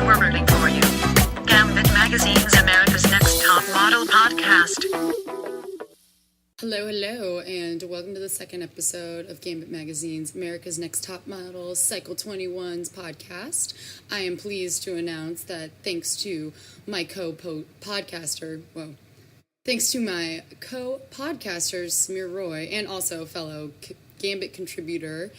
we're rooting for you. GAMbIT Magazine's America's Next Top Model podcast. Hello, and welcome to the second episode of GAMbIT Magazine's America's Next Top Model Cycle 21's podcast. I am pleased to announce that thanks to my co-podcasters, Samir Roy, and also fellow GAMbIT contributor,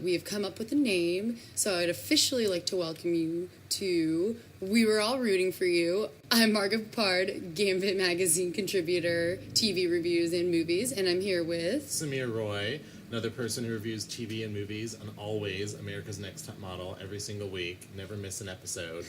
we have come up with a name, so I'd officially like to welcome you to We Were All Rooting for You. I'm Margot Poupard, GAMbIT Magazine contributor, TV reviews and movies, and I'm here with Samir Roy, another person who reviews TV and movies, and always America's Next Top Model every single week. Never miss an episode.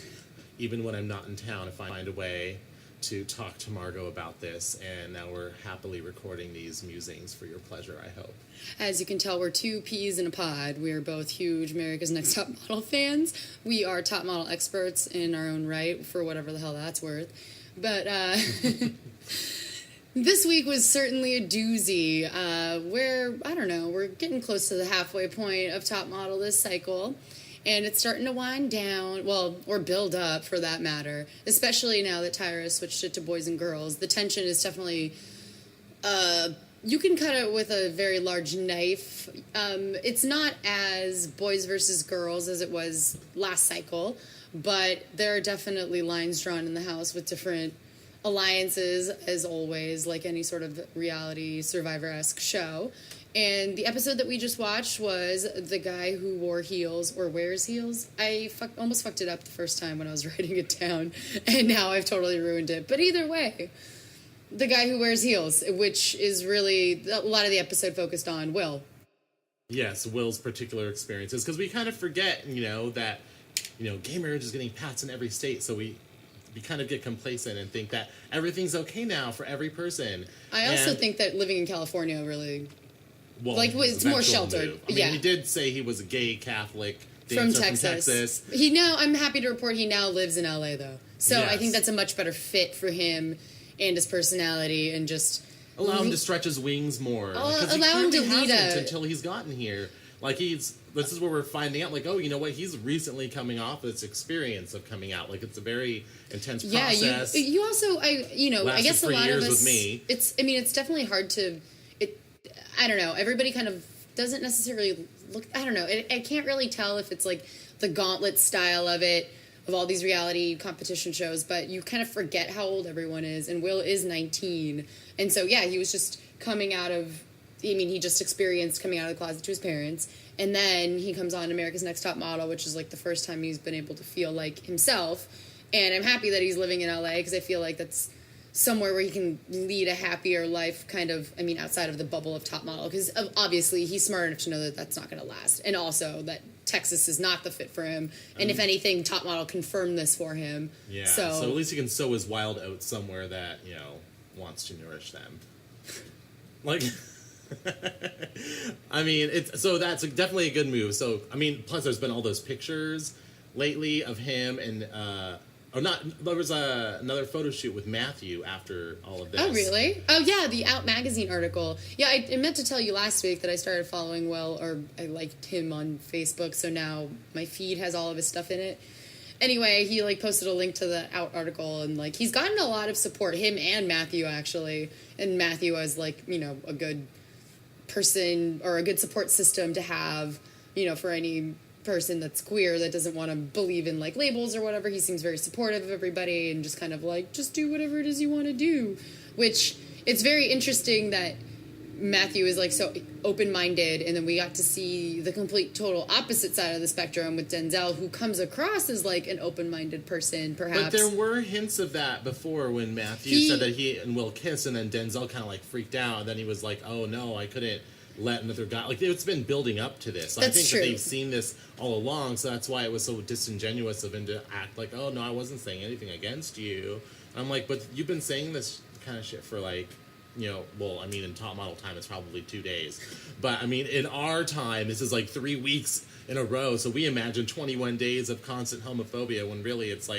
Even when I'm not in town, if I find a way to talk to Margot about this, and now we're happily recording these musings for your pleasure, I hope. As you can tell, we're two peas in a pod. We are both huge America's Next Top Model fans. We are top model experts in our own right, for whatever the hell that's worth. But this week was certainly a doozy. We're getting close to the halfway point of Top Model this cycle. And it's starting to wind down, or build up for that matter, especially now that Tyra switched it to boys and girls. The tension is definitely, you can cut it with a very large knife. It's not as boys versus girls as it was last cycle, but there are definitely lines drawn in the house with different alliances, as always, like any sort of reality Survivor-esque show. And the episode that we just watched was the guy who wore heels, or wears heels. I almost fucked it up the first time when I was writing it down, and now I've totally ruined it. But either way, the guy who wears heels, which is really a lot of the episode focused on Will. Yes, Will's particular experiences, because we kind of forget, that, gay marriage is getting passed in every state, so we kind of get complacent and think that everything's okay now for every person. I also think that living in California really... it's more sheltered. Move. I mean, he did say he was a gay Catholic from dancer Texas. I'm happy to report he now lives in LA, though. So yes. I think that's a much better fit for him and his personality, and just... Allow him to stretch his wings more. Allow him to lead until he's gotten here. This is where we're finding out, you know what, he's recently coming off this experience of coming out. It's a very intense process. You also, I guess a lot of us... with me. It's definitely hard to... I don't know. Everybody kind of doesn't necessarily look... I don't know. I can't really tell if it's like the gauntlet style of it, of all these reality competition shows, but you kind of forget how old everyone is, and Will is 19. And so, he was just coming out of... he just experienced coming out of the closet to his parents, and then he comes on America's Next Top Model, which is the first time he's been able to feel like himself. And I'm happy that he's living in LA, because I feel like that's somewhere where he can lead a happier life, kind of, outside of the bubble of Top Model, because obviously he's smart enough to know that that's not going to last, and also that Texas is not the fit for him, and if anything, Top Model confirmed this for him. Yeah, so at least he can sow his wild oats somewhere that, wants to nourish them. So that's definitely a good move. So, plus there's been all those pictures lately of him and, there was another photo shoot with Matthew after all of this. Oh, really? Oh, yeah, the Out Magazine article. Yeah, I meant to tell you last week that I started following Will, or I liked him on Facebook, so now my feed has all of his stuff in it. Anyway, he, posted a link to the Out article, and, he's gotten a lot of support, him and Matthew, actually. And Matthew as, a good person, or a good support system to have, for any person that's queer that doesn't want to believe in labels or whatever. He seems very supportive of everybody and just kind of just do whatever it is you want to do, which it's very interesting that Matthew is so open-minded, and then we got to see the complete total opposite side of the spectrum with Denzel, who comes across as an open-minded person, perhaps. But there were hints of that before, when Matthew said that he and Will kissed, and then Denzel kind of freaked out, and then he was oh no, I couldn't let another guy... it's been building up to this. That's I think true. that they've seen this all along, so that's why it was so disingenuous of him to act oh no, I wasn't saying anything against you. And I'm but you've been saying this kind of shit for in Top Model time it's probably 2 days, but in our time this is 3 weeks in a row, so we imagine 21 days of constant homophobia, when really it's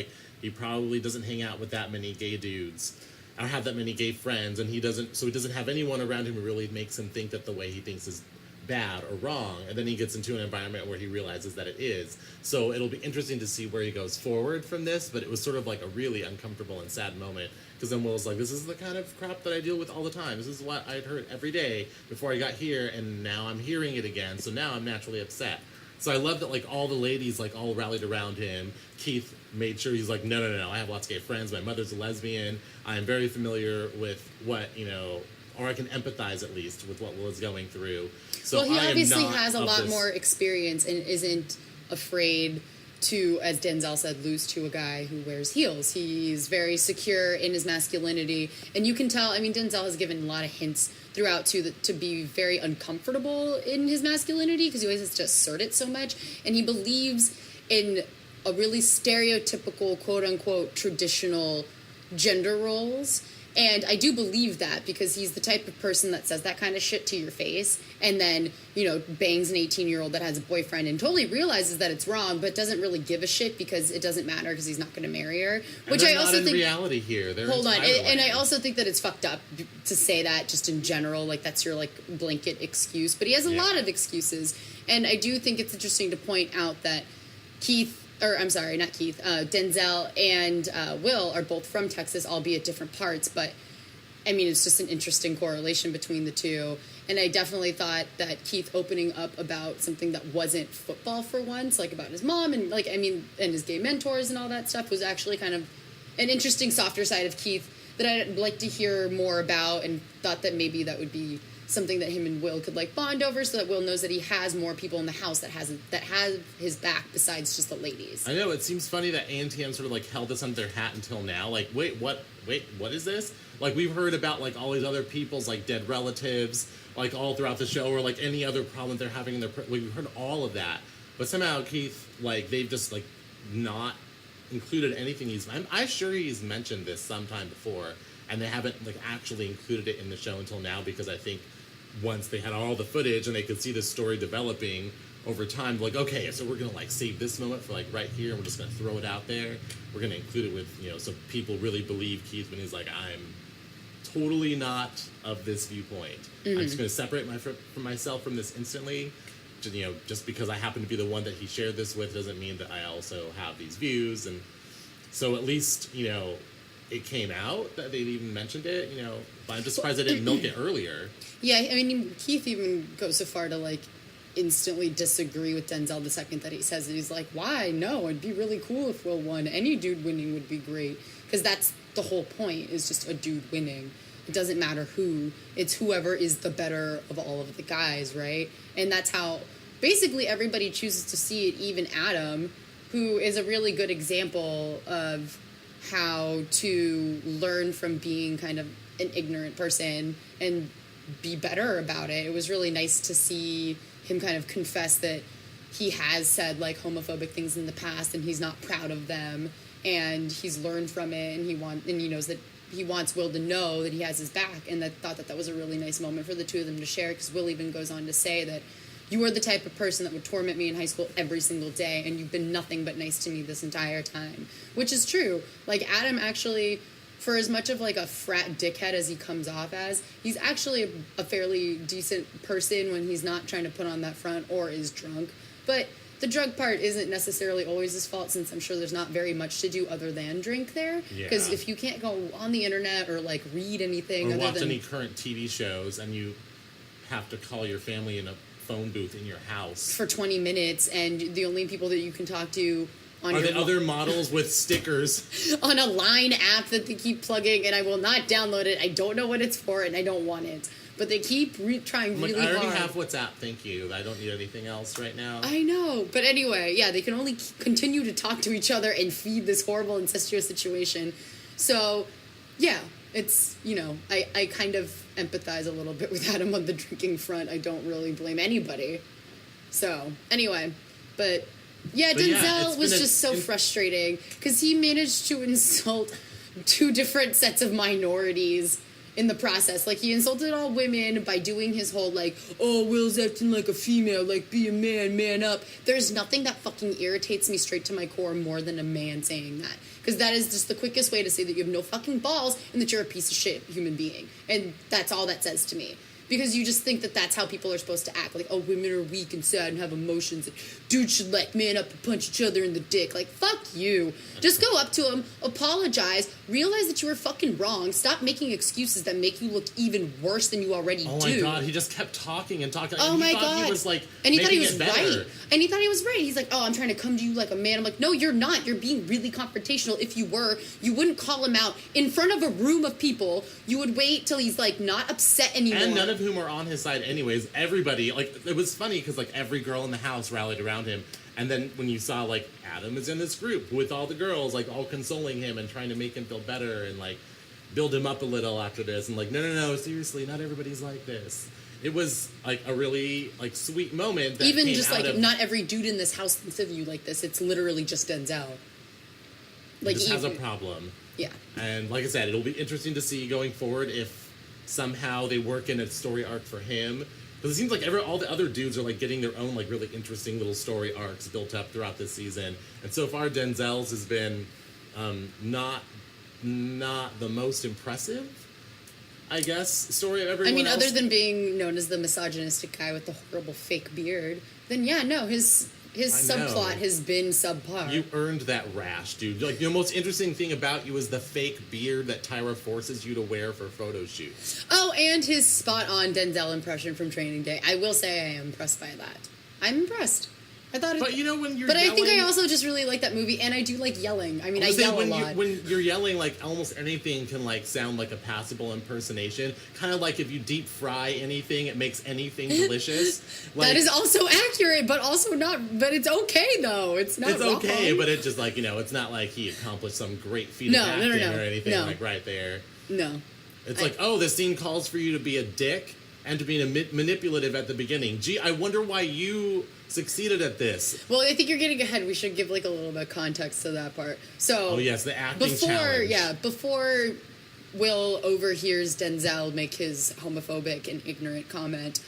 he probably doesn't hang out with that many gay dudes or have that many gay friends, and he doesn't have anyone around him who really makes him think that the way he thinks is bad or wrong, and then he gets into an environment where he realizes that it is. So it'll be interesting to see where he goes forward from this, but it was sort of like a really uncomfortable and sad moment, because then Will's like, this is the kind of crap that I deal with all the time. This is what I'd heard every day before I got here, and now I'm hearing it again, so now I'm naturally upset. So I love that, like, all the ladies, like, all rallied around him. Keith made sure he's like, no, I have lots of gay friends. My mother's a lesbian. I'm very familiar with what, or I can empathize at least with what Will is going through. So well, he I obviously am not has a of lot this- more experience and isn't afraid to, as Denzel said, lose to a guy who wears heels. He's very secure in his masculinity, and you can tell. I mean, Denzel has given a lot of hints throughout to be very uncomfortable in his masculinity, because he always has to assert it so much, and he believes in a really stereotypical, quote-unquote, traditional gender roles. And I do believe that, because he's the type of person that says that kind of shit to your face and then, bangs an 18-year-old that has a boyfriend and totally realizes that it's wrong, but doesn't really give a shit because it doesn't matter because he's not going to marry her. Which and I they're also not in think reality here. They're hold on, entirely- and I also think that it's fucked up to say that just in general, like that's your like blanket excuse. But he has a lot of excuses, and I do think it's interesting to point out that Denzel and Will are both from Texas, albeit different parts, but I mean, it's just an interesting correlation between the two. And I definitely thought that Keith opening up about something that wasn't football for once, like about his mom and and his gay mentors and all that stuff, was actually kind of an interesting softer side of Keith that I'd like to hear more about, and thought that maybe that would be something that him and Will could like bond over, so that Will knows that he has more people in the house that have his back besides just the ladies. I know, it seems funny that A&TM sort of like held this under their hat until now. Like, wait, what is this? Like, we've heard about like all these other people's like dead relatives, like all throughout the show, or like any other problem they're having in their, we've heard all of that. But somehow Keith, like, they've just like not included anything. I'm sure he's mentioned this sometime before, and they haven't like actually included it in the show until now, because I think once they had all the footage and they could see the story developing over time, like, okay, so we're gonna like save this moment for like right here, and we're just gonna throw it out there. We're gonna include it with, so people really believe Keith when he's like, I'm totally not of this viewpoint. I'm just gonna separate myself from this instantly. Just because I happen to be the one that he shared this with doesn't mean that I also have these views. And so at least, it came out that they even mentioned it, but I'm just surprised they didn't milk it earlier. Yeah, I mean, Keith even goes so far to like instantly disagree with Denzel the second that he says it. He's like, why? No, it'd be really cool if Will won. Any dude winning would be great. Because that's the whole point, is just a dude winning. It doesn't matter who. It's whoever is the better of all of the guys, right? And that's how basically everybody chooses to see it, even Adam, who is a really good example of how to learn from being kind of an ignorant person and be better about it. It was really nice to see him kind of confess that he has said like homophobic things in the past and he's not proud of them, and he's learned from it, and he knows that he wants Will to know that he has his back, and thought that was a really nice moment for the two of them to share, because Will even goes on to say that you are the type of person that would torment me in high school every single day, and you've been nothing but nice to me this entire time. Which is true. Like, Adam actually, for as much of like a frat dickhead as he comes off as, he's actually a fairly decent person when he's not trying to put on that front or is drunk. But the drug part isn't necessarily always his fault, since I'm sure there's not very much to do other than drink there. Because if you can't go on the internet or like read anything or other watch than any current TV shows, and you have to call your family in a phone booth in your house for 20 minutes, and the only people that you can talk to on are your the other models with stickers on a Line app that they keep plugging, and I will not download it. I don't know what it's for, and I don't want it. But they keep trying really hard. I already have WhatsApp, thank you. I don't need anything else right now. I know. But anyway, yeah, they can only continue to talk to each other and feed this horrible incestuous situation. So, yeah, it's, I kind of empathize a little bit with Adam on the drinking front. I don't really blame anybody. So, anyway, but Denzel was just so frustrating, because he managed to insult two different sets of minorities in the process. Like, he insulted all women by doing his whole, like, oh, Will's acting like a female, like, be a man up. There's nothing that fucking irritates me straight to my core more than a man saying that. Because that is just the quickest way to say that you have no fucking balls and that you're a piece of shit human being. And that's all that says to me. because you just think that that's how people are supposed to act. Like, oh, women are weak and sad and have emotions. And dudes should, like, man up and punch each other in the dick. Like, fuck you. Just go up to him, apologize, realize that you were fucking wrong. Stop making excuses that make you look even worse than you already do. Oh my God, he just kept talking and talking. Oh and my he thought God. He was like, and he thought he making was it better. right. And he thought he was right. He's like, oh, I'm trying to come to you like a man. I'm like, no, you're not. You're being really confrontational. If you were, you wouldn't call him out in front of a room of people. You would wait till he's like not upset anymore. And none of whom are on his side anyways. Everybody, like, it was funny because like every girl in the house rallied around him. And then when you saw like Adam is in this group with all the girls, like all consoling him and trying to make him feel better and like build him up a little after this, and like, no, seriously, not everybody's like this. It was like a really like sweet moment. That even came just out like of, not every dude in this house thinks of you like this. It's literally just Denzel. Like, just has a problem. Yeah. And like I said, it'll be interesting to see going forward if somehow they work in a story arc for him. Because it seems like all the other dudes are like getting their own like really interesting little story arcs built up throughout this season. And so far, Denzel's has been not the most impressive, I guess, story of everyone. I mean, else. other than being known as the misogynistic guy with the horrible fake beard, then yeah, no, his subplot has been subpar. You earned that rash, dude. Like, the most interesting thing about you is the fake beard that Tyra forces you to wear for photo shoots. Oh, and his spot-on Denzel impression from Training Day. I will say I am impressed by that. I'm impressed. I thought it... But you know when you're But yelling, I think I also just really like that movie, and I do like yelling. I mean, I yell a lot. When you're yelling, like, almost anything can, like, sound like a passable impersonation. Kind of like if you deep fry anything, it makes anything delicious. Like, that is also accurate, but also not... But it's okay, though. It's not It's wrong. okay, but it's just, like, you know, it's not like he accomplished some great feat of acting or anything, like, right there. No. It's like, oh, this scene calls for you to be a dick and to be manipulative at the beginning. Gee, I wonder why you succeeded at this. Well, I think you're getting ahead. We should give like a little bit of context to that part. So, oh yes, the acting challenge. Before Will overhears Denzel make his homophobic and ignorant comment,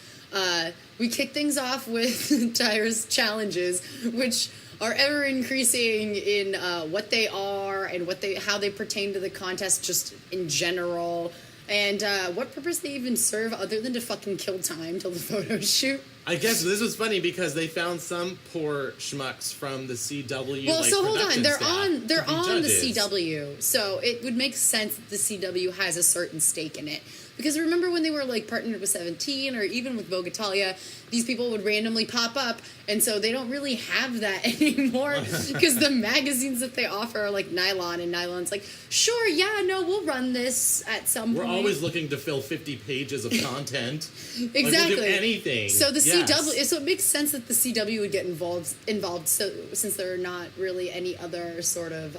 we kick things off with Tyra's challenges, which are ever increasing in what they are and how they pertain to the contest, just in general. And what purpose they even serve other than to fucking kill time till the photo shoot. I guess this was funny because they found some poor schmucks from the CW. Well, like, so hold on, production they're staff on the judges. CW, so it would make sense that the CW has a certain stake in it. Because remember when they were like partnered with 17 or even with Vogue Italia, these people would randomly pop up, and so they don't really have that anymore because the magazines that they offer are like Nylon, and Nylon's like, sure, yeah, no, we'll run this at some point. We're always looking to fill 50 pages of content. Exactly. Like, we'll do anything. So the Yes. CW, so it makes sense that the CW would get involved. So since there are not really any other sort of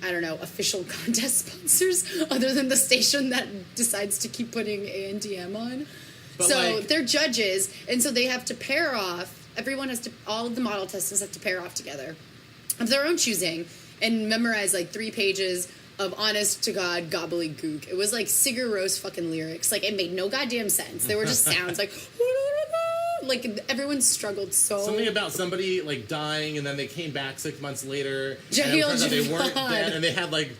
I don't know, official contest sponsors other than the station that decides to keep putting ANTM on. But so like, they're judges, and so they have to pair off. All of the model testers have to pair off together of their own choosing and memorize like 3 pages of honest to God gobbledygook. It was like Sigur Rós fucking lyrics. Like, it made no goddamn sense. They were just sounds like... Like, everyone struggled so... Something about somebody, like, dying, and then they came back 6 months later, and Jahil it turns out they Javad. weren't dead, and they had, like,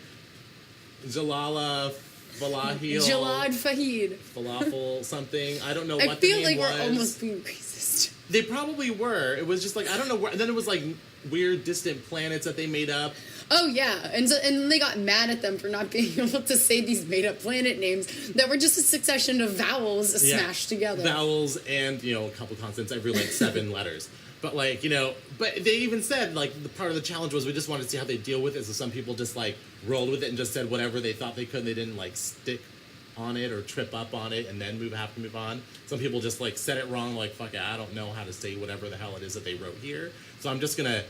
Jalala Falahil... Jalad Fahid. Falafel something. I don't know I what the feel name like was. we're almost being racist. They probably were. It was just, like, I don't know where... And then it was, like, weird distant planets that they made up. Oh, yeah. And they got mad at them for not being able to say these made-up planet names that were just a succession of vowels smashed together. Vowels and, you know, a couple consonants every, like, 7 letters. But, like, you know... But they even said, like, the part of the challenge was we just wanted to see how they deal with it. So some people just, like, rolled with it and just said whatever they thought they could. They didn't, like, stick on it or trip up on it and then have to move on. Some people just, like, said it wrong. Like, fuck it, I don't know how to say whatever the hell it is that they wrote here. So I'm just gonna...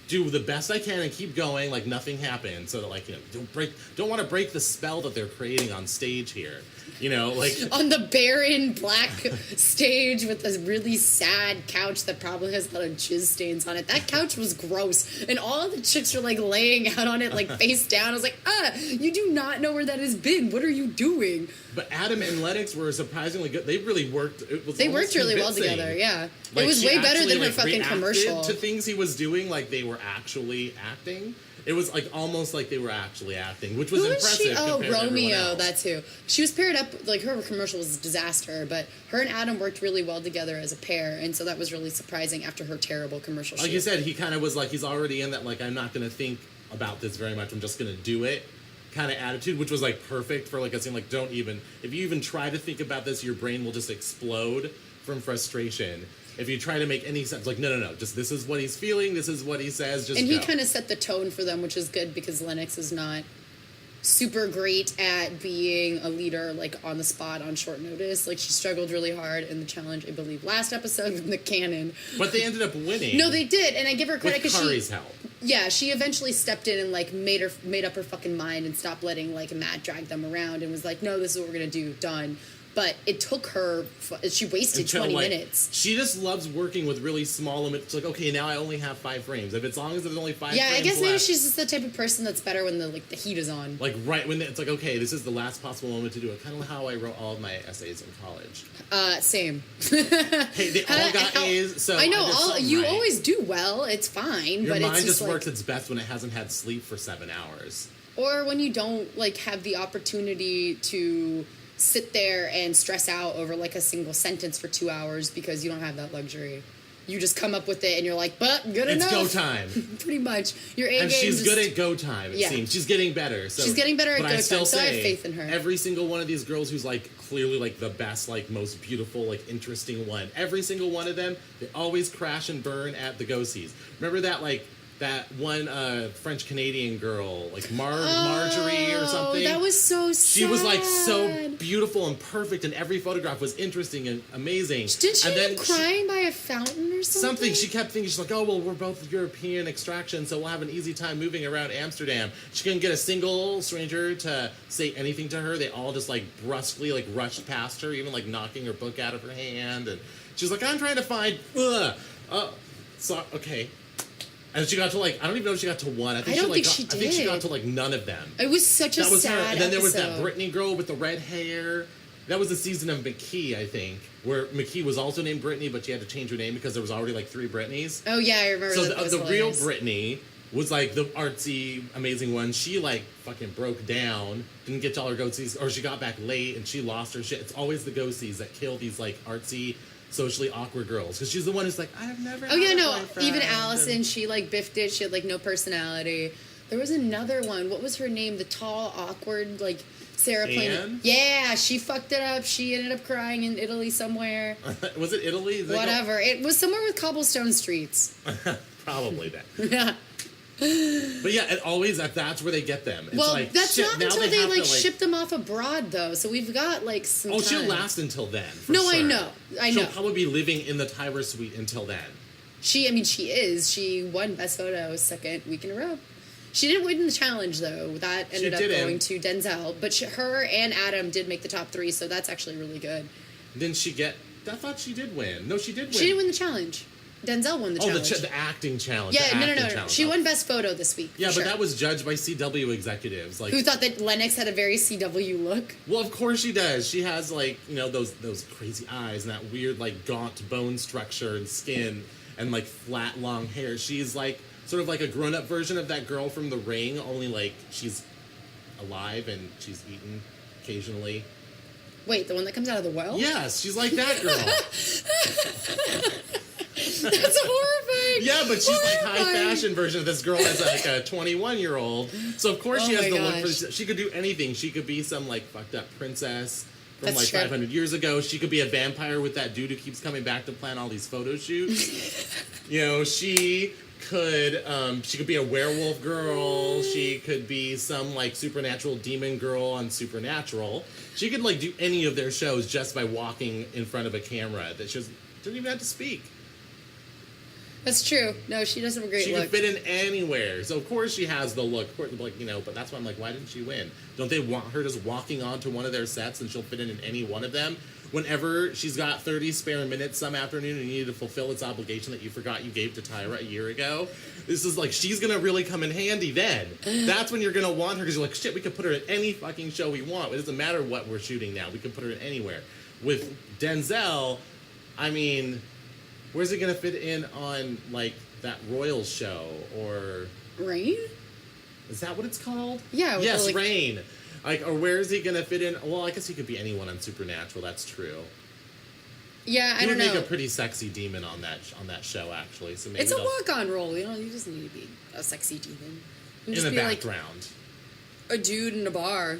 do the best I can and keep going like nothing happened, so that, like, you know, don't want to break the spell that they're creating on stage here, you know, like on the barren black stage with this really sad couch that probably has a lot of jizz stains on it. That couch was gross, and all of the chicks are like laying out on it like face down. I was like, you do not know where that has been. What are you doing? But Adam and Lennox were surprisingly good. They really worked. They worked really well together. Yeah, like, it was she way better actually, than her like, fucking reacted commercial. to things he was doing, like they were actually acting. It was like almost like they were actually acting, which was Who is impressive. she? Oh, compared to everyone Romeo, else. that too. She was paired up, like her commercial was a disaster, but her and Adam worked really well together as a pair, and so that was really surprising after her terrible commercial Like shoot. you said, he kind of was like, he's already in that, like, I'm not going to think about this very much, I'm just going to do it kind of attitude, which was like perfect for like a scene. Like, don't even, if you even try to think about this, your brain will just explode from frustration. If you try to make any sense, like, no, just this is what he's feeling, this is what he says, just And go. he kind of set the tone for them, which is good because Lennox is not super great at being a leader, like, on the spot on short notice. Like, she struggled really hard in the challenge, I believe, last episode in the canon. But they ended up winning. No, they did, and I give her credit with because Kari's help. yeah, she eventually stepped in and, like, made up her fucking mind and stopped letting, like, Matt drag them around and was like, no, this is what we're gonna do, done. But it took her, she wasted Until, 20 like, minutes. She just loves working with really small limits. It's like, okay, now I only have 5 frames. If it's long as there's only 5 Yeah, frames I guess maybe left, she's just the type of person that's better when the heat is on. like right when it's like, okay, this is the last possible moment to do it. Kind of how I wrote all of my essays in college. Same. Hey, they all got A's, so I know, did something you right. always do well, it's fine, Your but mind it's just like, works its best when it hasn't had sleep for 7 hours. or when you don't, like, have the opportunity to sit there and stress out over, like, a single sentence for 2 hours because you don't have that luxury. You just come up with it and you're like, but good It's enough. go time. Pretty much. Your A And game she's just, good at go time, it Yeah. seems. She's getting better. So, She's getting better at but go I still time, so I have say, faith in her. Every single one of these girls who's like clearly like the best, like most beautiful, like interesting one. Every single one of them, they always crash and burn at the go-sees. Remember that that one French Canadian girl, like Marjorie or something? That was so sad. She was like so beautiful and perfect, and every photograph was interesting and amazing. Didn't she and end up crying by a fountain or something? Something she kept thinking, she's like, oh, well, we're both European extraction, so we'll have an easy time moving around Amsterdam. She couldn't get a single stranger to say anything to her. They all just like brusquely like rushed past her, even like knocking her book out of her hand. And she's like, I'm trying to find, so, okay. And she got to like, I don't even know if she got to one. I think don't think got, she I think she got did. to like none of them. It was such a That was sad her. And then there was that episode. Brittany girl with the red hair. That was the season of McKee, I think, where McKee was also named Brittany, but she had to change her name because there was already like 3 Britneys. Oh, yeah, I remember So that. was the real hilarious. Brittany was like the artsy, amazing one. She like fucking broke down, didn't get to all her go-sees, or she got back late and she lost her shit. It's always the go-sees that kill these like artsy, socially awkward girls, because she's the one who's like, I've never. Oh, yeah, had a no, boyfriend," even Allison, and- she, like, biffed it. She had, like, no personality. There was another one. What was her name? The tall, awkward, like, Sarah playing. Anne? Yeah, she fucked it up. She ended up crying in Italy somewhere. Was it Italy? Is that Whatever. It was somewhere with cobblestone streets. Probably that. Yeah. But yeah, it always that's where they get them. It's Well, like, that's shit, not now until they they, have like, to, ship them off abroad, though. So we've got, like, some Oh, she'll time. last until then. For No, I sure. know. I She'll know. probably be living in the Tyler suite until then. She is. She won Best Photo second week in a row. She didn't win the challenge, though. That ended up didn't. going to Denzel. But her and Adam did make the top 3, so that's actually really good. Didn't she get? I thought she did win. No, she did win. She didn't win the challenge. Denzel won the Oh, challenge. the acting challenge. Yeah, the no. acting challenge. She Oh. won Best Photo this week. Yeah, for but sure. that was judged by CW executives. Like, Who thought that Lennox had a very CW look? well, of course she does. She has like those crazy eyes and that weird like gaunt bone structure and skin and like flat long hair. She's like sort of like a grown up version of that girl from The Ring, only like she's alive and she's eaten occasionally. Wait, the one that comes out of the well? Yes, she's like that girl. That's horrifying. Yeah, but she's like high Horrifying. fashion version of this girl as like a 21-year-old. So of course Oh she has my the look for gosh. she could do anything. She could be some like fucked up princess from That's like true. 500 years ago. She could be a vampire with that dude who keeps coming back to plan all these photo shoots. She could be a werewolf girl. She could be some like supernatural demon girl on Supernatural. She could like do any of their shows just by walking in front of a camera. That she doesn't even have to speak. That's true. No, she does have a great She look. can fit in anywhere. So, of course, she has the look. Like, but that's why I'm like, why didn't she win? Don't they want her just walking onto one of their sets and she'll fit in any one of them? Whenever she's got 30 spare minutes some afternoon and you need to fulfill its obligation that you forgot you gave to Tyra a year ago, this is like, she's going to really come in handy then. That's when you're going to want her because you're like, shit, we could put her in any fucking show we want. It doesn't matter what we're shooting now. We can put her in anywhere. With Denzel, I mean, where's it going to fit in on, like, that Royals show or... Right? Is that what it's called? Yeah, with Yes, the, like- Rain. Like, or where is he gonna fit in? Well, I guess he could be anyone on Supernatural. That's true. Yeah, I He don't would know. make a pretty sexy demon on that show, actually. So maybe It's a they'll- walk-on role. You know, you just need to be a sexy demon. You in just the be background. like a dude in a bar.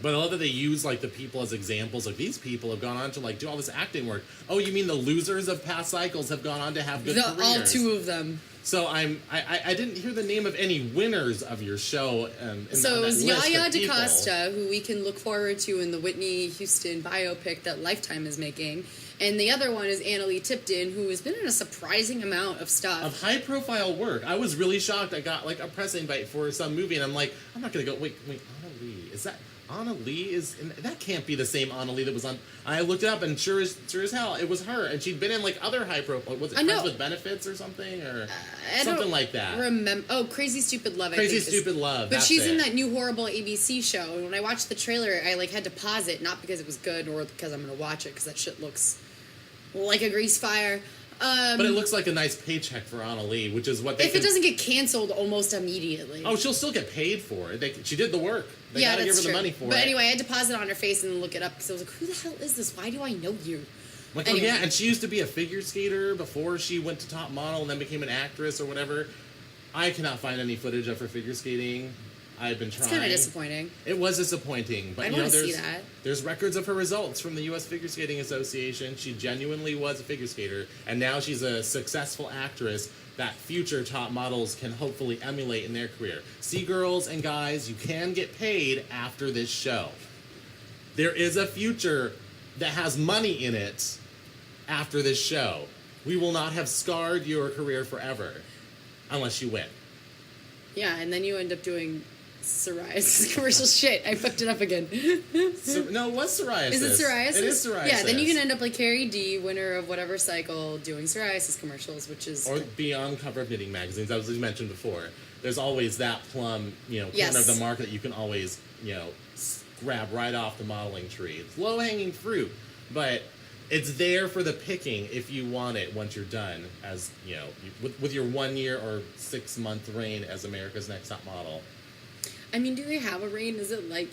But I love that they use like the people as examples. Like these people have gone on to like do all this acting work. Oh, you mean the losers of past cycles have gone on to have good careers? All two of them. So I didn't hear the name of any winners of your show. So it was list Yaya of people. DaCosta, who we can look forward to in the Whitney Houston biopic that Lifetime is making. And the other one is Annalee Tipton, who has been in a surprising amount of stuff. Of high profile work. I was really shocked. I got like a press invite for some movie, and I'm like, I'm not gonna go. Wait, Anna Lee, is that Anna Lee? That can't be the same Anna Lee that was on. I looked it up, and sure as hell, it was her, and she'd been in like other high profile. Was it Friends with Benefits or something, or something like that? Crazy Stupid Love. Crazy Stupid Love. But that's she's in it. that new horrible ABC show, and when I watched the trailer, I like had to pause it, not because it was good or because I'm gonna watch it, because that shit looks like a grease fire. But it looks like a nice paycheck for Anna Lee, which is what they. If it doesn't get canceled almost immediately. Oh, she'll still get paid for it. She did the work. They yeah, gotta that's give her true. the money for but it. anyway, I had to pause it on her face and look it up because I was like, "Who the hell is this? Why do I know you?" Like, Anyway. oh yeah, and she used to be a figure skater before she went to top model and then became an actress or whatever. I cannot find any footage of her figure skating. I've been trying. It's kind of disappointing. It was disappointing, but I you don't know, wanna see there's that. there's records of her results from the U.S. Figure Skating Association. She genuinely was a figure skater, and now she's a successful actress that future top models can hopefully emulate in their career. See, girls and guys, you can get paid after this show. There is a future that has money in it after this show. We will not have scarred your career forever unless you win. Yeah, and then you end up doing psoriasis commercial shit. I fucked it up again. No, it was psoriasis. Is it psoriasis? It is psoriasis. Yeah, then you can end up like Carrie D, winner of whatever cycle, doing psoriasis commercials, which is... Or be on cover of knitting magazines, as we mentioned before. There's always that plum, corner Yes. of the market that you can always, grab right off the modeling tree. It's low-hanging fruit, but it's there for the picking if you want it once you're done, as, with your 1 year or 6 month reign as America's Next Top Model. I mean, do they have a reign? Is it like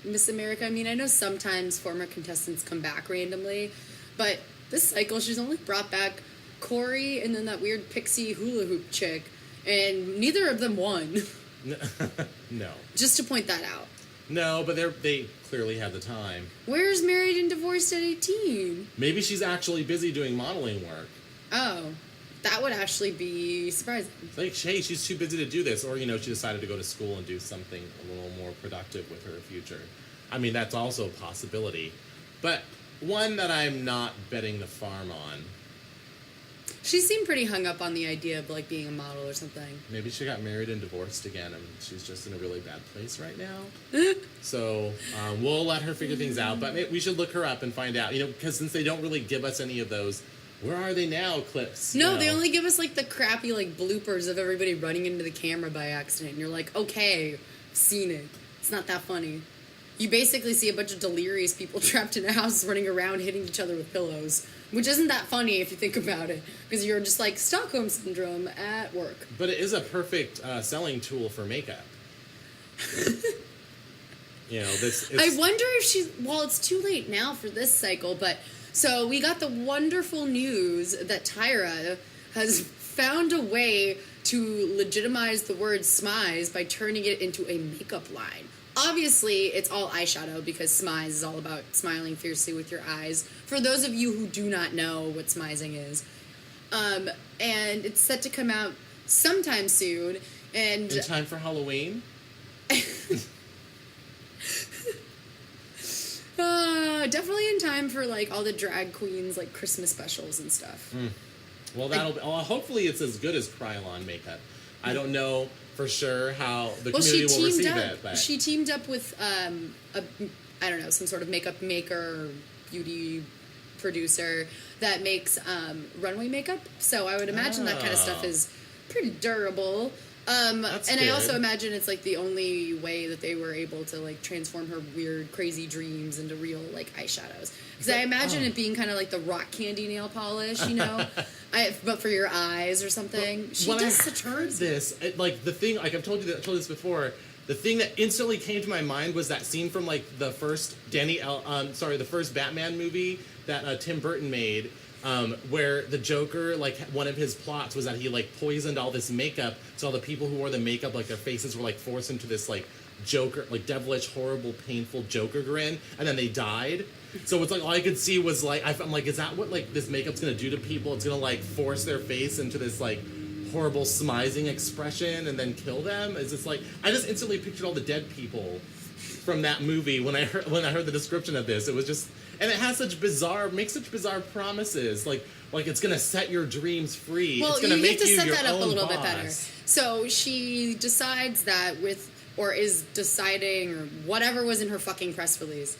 Miss America? I mean, I know sometimes former contestants come back randomly, but this cycle she's only brought back Corey and then that weird pixie hula hoop chick, and neither of them won. No. Just to point that out. No, but they clearly have the time. Where's Married and Divorced at 18? Maybe she's actually busy doing modeling work. Oh, that would actually be surprising. It's like, hey, she's too busy to do this. Or, she decided to go to school and do something a little more productive with her future. I mean, that's also a possibility. But one that I'm not betting the farm on. She seemed pretty hung up on the idea of like being a model or something. Maybe she got married and divorced again, and she's just in a really bad place right now. So we'll let her figure things out. But we should look her up and find out. Because since they don't really give us any of those "where are they now" clips. No, they only give us like the crappy like bloopers of everybody running into the camera by accident. And you're like, okay, I've seen it. It's not that funny. You basically see a bunch of delirious people trapped in a house running around hitting each other with pillows, which isn't that funny if you think about it, because you're just like Stockholm Syndrome at work. But it is a perfect selling tool for makeup. I wonder if well, it's too late now for this cycle, but so we got the wonderful news that Tyra has found a way to legitimize the word smize by turning it into a makeup line. Obviously, it's all eyeshadow because smize is all about smiling fiercely with your eyes. For those of you who do not know what smizing is. And it's set to come out sometime soon. And in time for Halloween? definitely in time for like all the drag queens like Christmas specials and stuff. Well, hopefully it's as good as Krylon makeup. I don't know for sure how the community will receive it. But she teamed up with some sort of makeup maker or beauty producer that makes runway makeup. So I would imagine that kind of stuff is pretty durable. That's and good. I also imagine it's like the only way that they were able to like transform her weird, crazy dreams into real like eyeshadows. Because I imagine it being kind of like the rock candy nail polish, But for your eyes or something. She When does I such heard this, the thing, like I've told this before, the thing that instantly came to my mind was that scene from like the first the first Batman movie that Tim Burton made, where the Joker, like one of his plots was that he like poisoned all this makeup, so all the people who wore the makeup, like their faces were like forced into this like Joker, like devilish, horrible, painful Joker grin, and then they died. So it's like all I could see was like I'm like, is that what like this makeup's gonna do to people? It's gonna like force their face into this like horrible smizing expression and then kill them? Is this like I just instantly pictured all the dead people from that movie when I heard the description of this. It was just, and it has makes such bizarre promises, like it's gonna set your dreams free. Well, it's gonna make have to you set your that up own a little boss. bit better. So she decides that is deciding, or whatever was in her fucking press release,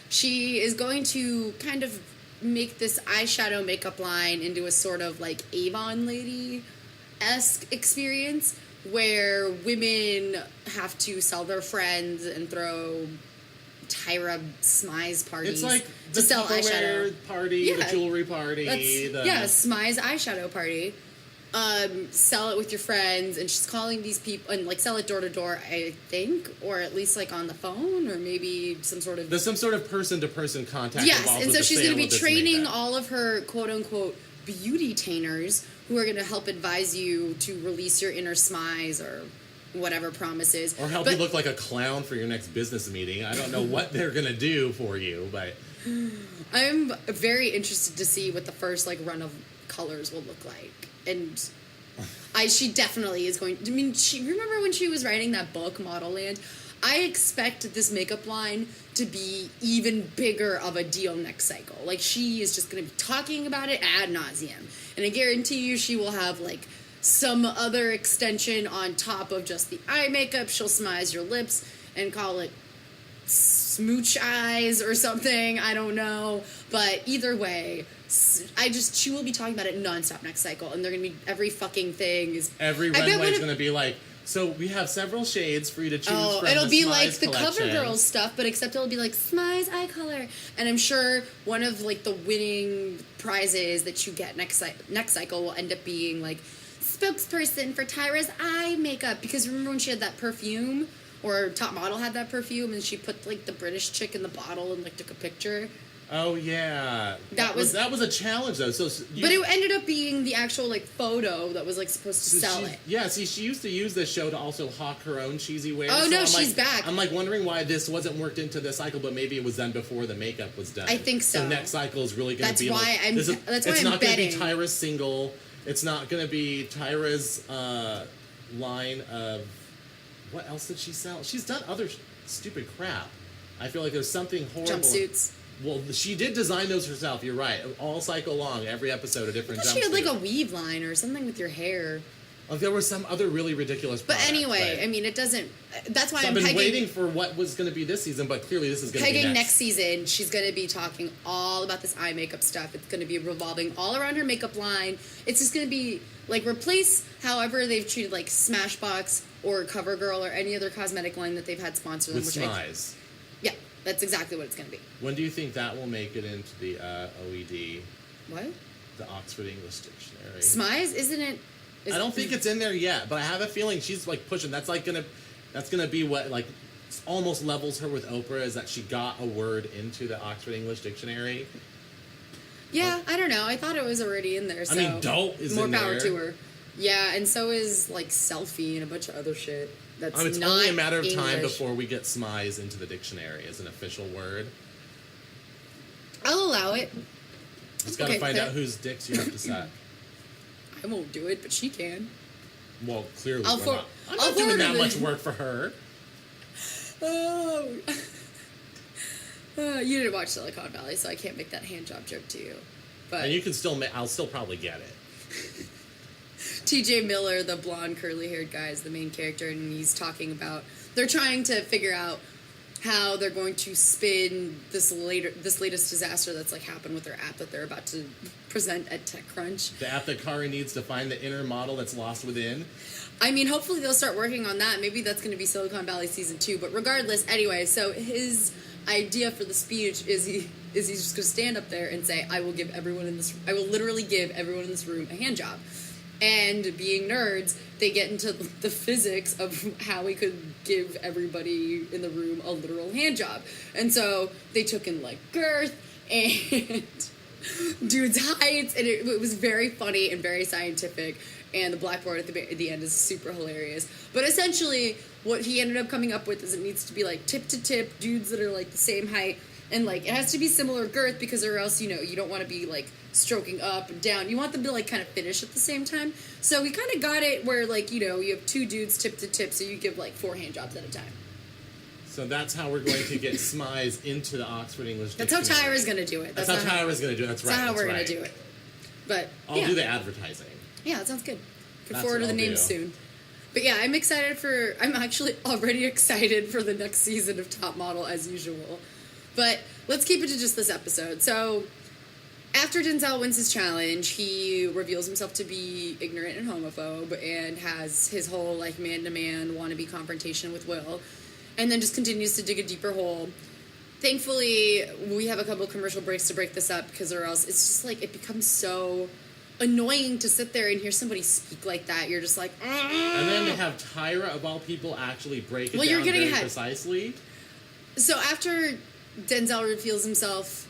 she is going to kind of make this eyeshadow makeup line into a sort of like Avon Lady-esque experience where women have to sell their friends and throw Tyra Smize parties It's like to the sell Tupperware eyeshadow party, the jewelry party. Smize eyeshadow party. Sell it with your friends, and she's calling these people, and like sell it door to door, I think, or at least like on the phone, or maybe some sort of. There's some sort of person to person contact. Yes, involved and with so the she's sale going to be of this training makeup. all of her quote unquote beauty tainers who are going to help advise you to release your inner smize or whatever promises, or help you look like a clown for your next business meeting. I don't know what they're going to do for you, but I'm very interested to see what the first like run of colors will look like. And she definitely is going. I mean, remember when she was writing that book, Model Land? I expect this makeup line to be even bigger of a deal next cycle. Like, she is just going to be talking about it ad nauseum. And I guarantee you she will have, like, some other extension on top of just the eye makeup. She'll smize your lips and call it smooch eyes or something. I don't know. But either way, she will be talking about it nonstop next cycle, and they're gonna be every fucking thing is every runway's gonna be like, so we have several shades for you to choose from. It'll the be Smize like the collection. CoverGirl stuff, but except it'll be like Smize eye color, and I'm sure one of like the winning prizes that you get next cycle will end up being like spokesperson for Tyra's eye makeup, because remember when she had that perfume, or Top Model had that perfume, and she put like the British chick in the bottle and like took a picture. Oh yeah, that was a challenge though. But it ended up being the actual like photo that was like supposed to sell it. Yeah, see, she used to use this show to also hawk her own cheesy wares. Oh so no, I'm she's like, back. I'm like wondering why this wasn't worked into this cycle, but maybe it was done before the makeup was done. I think so. So next cycle is really going to be. That's why I'm it's not going to be betting. Tyra's single. It's not going to be Tyra's line of. What else did she sell? She's done other stupid crap. I feel like there's something horrible. Jumpsuits. Well, she did design those herself. You're right. All cycle long, every episode, a different jumpsuit. She had like a weave line or something with your hair. Oh, there was some other really ridiculous But product, anyway, I mean, it doesn't. That's why so I'm I've been pegging. waiting for what was going to be this season, but clearly this is going to be Pegging next. next season, she's going to be talking all about this eye makeup stuff. It's going to be revolving all around her makeup line. It's just going to be like replace however they've treated like Smashbox or CoverGirl or any other cosmetic line that they've had sponsor them. With Smize. Yeah, that's exactly what it's going to be. When do you think that will make it into the OED, What? the Oxford English Dictionary? Smize, isn't it? I don't think it's in there yet, but I have a feeling she's like pushing. That's gonna be what like almost levels her with Oprah, is that she got a word into the Oxford English Dictionary. Yeah, I don't know. I thought it was already in there. So I mean, dope is more in power there. to her. Yeah, and so is like selfie and a bunch of other shit. That's It's not only a matter of time English. before we get Smize into the dictionary as an official word. I'll allow it. Just gotta Okay, find fair. out whose dicks you have to suck. I won't do it, but she can. Well, clearly I'll we're for- not. I'm I'll not doing forward that it. much work for her. Oh. You didn't watch Silicon Valley, so I can't make that hand job joke to you. But And you can still I'll still probably get it. T.J. Miller, the blonde, curly-haired guy, is the main character, and he's talking about... They're trying to figure out how they're going to spin this latest disaster that's like happened with their app that they're about to present at TechCrunch. The app that Kari needs to find the inner model that's lost within. I mean, hopefully they'll start working on that. Maybe that's going to be Silicon Valley Season 2. But regardless, anyway, so his idea for the speech is is he's just going to stand up there and say, I will literally give everyone in this room a hand job. And being nerds, they get into the physics of how we could give everybody in the room a literal hand job. And so they took in like girth and dudes' heights, and it was very funny and very scientific. And the blackboard at the end is super hilarious. But essentially, what he ended up coming up with is it needs to be like tip to tip, dudes that are like the same height. And like it has to be similar girth, because or else, you know, you don't want to be like stroking up and down. You want them to like kind of finish at the same time. So we kind of got it where like, you know, you have two dudes tip to tip, so you give like 4 hand jobs at a time. So that's how we're going to get Smize into the Oxford English That's how Dictionary. Tyra's going to do it. That's how Tyra's going to do it. That's right. That's how we're right. going to do it. But I'll do the advertising. Yeah, that sounds good. Look That's forward to what the I'll names do. soon. But yeah, I'm actually already excited for the next season of Top Model as usual. But let's keep it to just this episode. So after Denzel wins his challenge, he reveals himself to be ignorant and homophobe and has his whole like man-to-man wannabe confrontation with Will, and then just continues to dig a deeper hole. Thankfully, we have a couple commercial breaks to break this up, because or else it's just like it becomes so annoying to sit there and hear somebody speak like that. You're just like, And then to have Tyra, of all people, actually break it Well, down you're getting very ahead. precisely. So after Denzel reveals himself,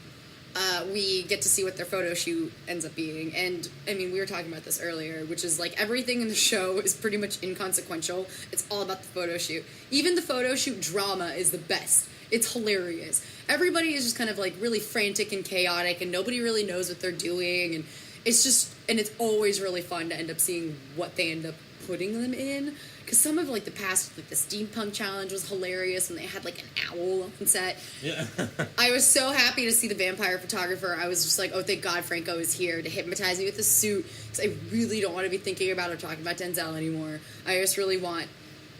we get to see what their photo shoot ends up being. And, I mean, we were talking about this earlier, which is like everything in the show is pretty much inconsequential. It's all about the photo shoot. Even the photo shoot drama is the best. It's hilarious. Everybody is just kind of like really frantic and chaotic, and nobody really knows what they're doing. And it's always really fun to end up seeing what they end up putting them in. Because some of like the past, like the steampunk challenge was hilarious, and they had like an owl on set. Yeah. I was so happy to see the vampire photographer. I was just like, oh, thank God Franco is here to hypnotize me with the suit, because I really don't want to be thinking about or talking about Denzel anymore. I just really want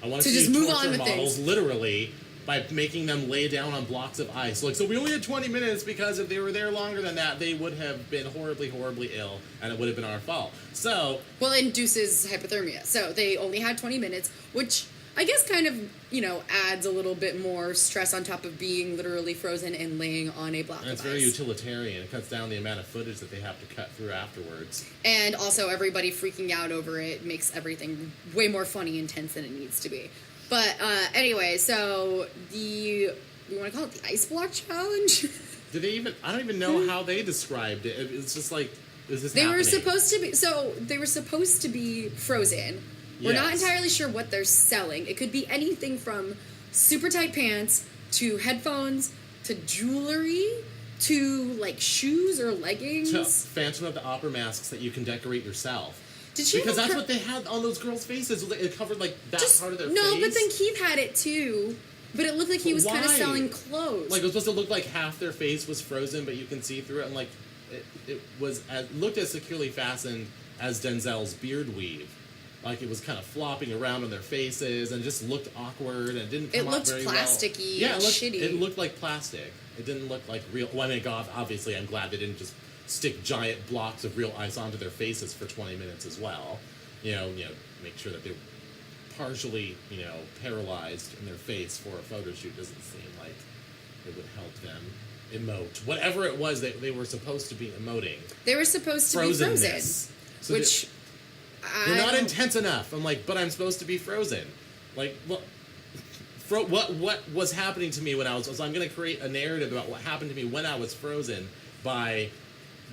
I want to see just you move torture on with models, things. literally, by making them lay down on blocks of ice. Like, so we only had 20 minutes, because if they were there longer than that, they would have been horribly, horribly ill, and it would have been our fault. So, Well, it induces hypothermia. So they only had 20 minutes, which I guess kind of, you know, adds a little bit more stress on top of being literally frozen and laying on a block and it's of very ice. utilitarian. It cuts down the amount of footage that they have to cut through afterwards. And also everybody freaking out over it makes everything way more funny and tense than it needs to be. But anyway, so we want to call it the ice block challenge? Did they even? I don't even know how they described it. It's just like, is this They happening? were supposed to be frozen. We're not Yes. entirely sure what they're selling. It could be anything from super tight pants to headphones to jewelry to like shoes or leggings. to Phantom of the Opera masks that you can decorate yourself. Did she Because have that's what they had on those girls' faces. It covered like that just part of their no, face. but then Keith had it too. But it looked like he But was kind of why? selling clothes. Like, it was supposed to look like half their face was frozen, but you can see through it, and like it looked as securely fastened as Denzel's beard weave. Like, it was kind of flopping around on their faces, and just looked awkward, and it didn't come It out looked very plasticky well. Yeah, and shitty. It looked like plastic. It didn't look like real. Well, I mean, God, obviously, I'm glad they didn't just stick giant blocks of real ice onto their faces for 20 minutes as well. You know, make sure that they're partially, paralyzed in their face for a photo shoot. Doesn't seem like it would help them emote. Whatever it was, they were supposed to be emoting. They were supposed to be frozen, Frozenness. So which they're not I- intense enough. I'm like, but I'm supposed to be frozen. Like, what was happening to me when I was? So I'm going to create a narrative about what happened to me when I was frozen by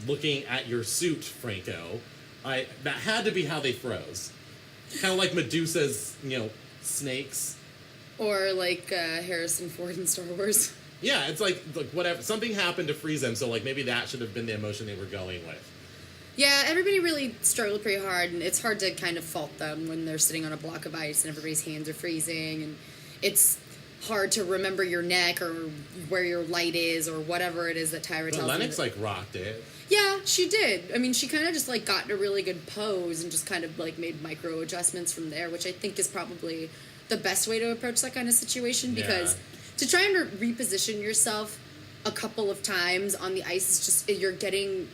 looking at your suit, Franco. That had to be how they froze. Kind of like Medusa's, snakes. Or like Harrison Ford in Star Wars. Yeah, it's like whatever. Something happened to freeze them, so like maybe that should have been the emotion they were going with. Yeah, everybody really struggled pretty hard, and it's hard to kind of fault them when they're sitting on a block of ice and everybody's hands are freezing, and it's hard to remember your neck or where your light is or whatever it is that Tyra But tells Lennox you. rocked it. Yeah, she did. I mean, she kind of just like got in a really good pose and just kind of like made micro adjustments from there, which I think is probably the best way to approach that kind of situation, because to try and reposition yourself a couple of times on the ice is just, you're getting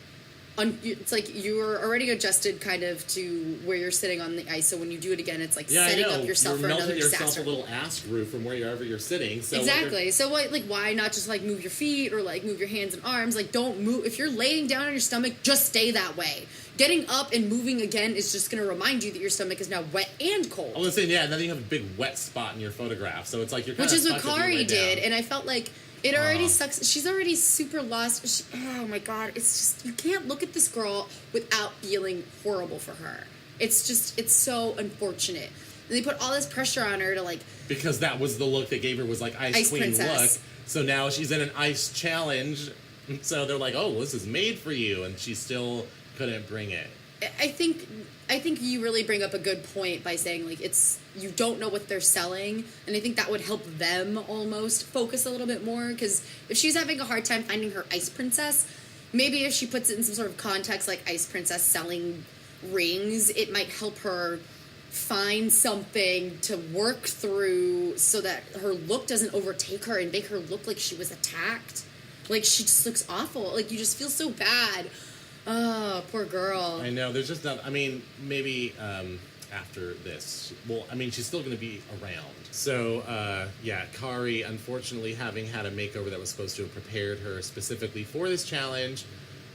it's like you're already adjusted kind of to where you're sitting on the ice. So when you do it again, it's like setting up yourself for another disaster. Yourself a little ass groove from wherever you're sitting. So exactly. So why not just like move your feet or like move your hands and arms? Like don't move. If you're laying down on your stomach, just stay that way. Getting up and moving again is just going to remind you that your stomach is now wet and cold. I was saying, yeah, and then you have a big wet spot in your photograph. So it's like you're kind which of is what Kari did, down. and I felt like it already sucks. She's already super lost. Oh my god, it's just you can't look at this girl without feeling horrible for her. It's so unfortunate. And they put all this pressure on her to like because that was the look they gave her was like ice queen princess. look. So now she's in an ice challenge. So they're like, oh, well, this is made for you, and she still couldn't bring it. I think you really bring up a good point by saying like you don't know what they're selling, and I think that would help them almost focus a little bit more, because if she's having a hard time finding her ice princess, maybe if she puts it in some sort of context like ice princess selling rings, it might help her find something to work through so that her look doesn't overtake her and make her look like she was attacked. Like she just looks awful. Like you just feel so bad. Oh, poor girl. I know. There's just not. I mean, maybe after this. Well, I mean, she's still going to be around. So, yeah, Kari, unfortunately, having had a makeover that was supposed to have prepared her specifically for this challenge,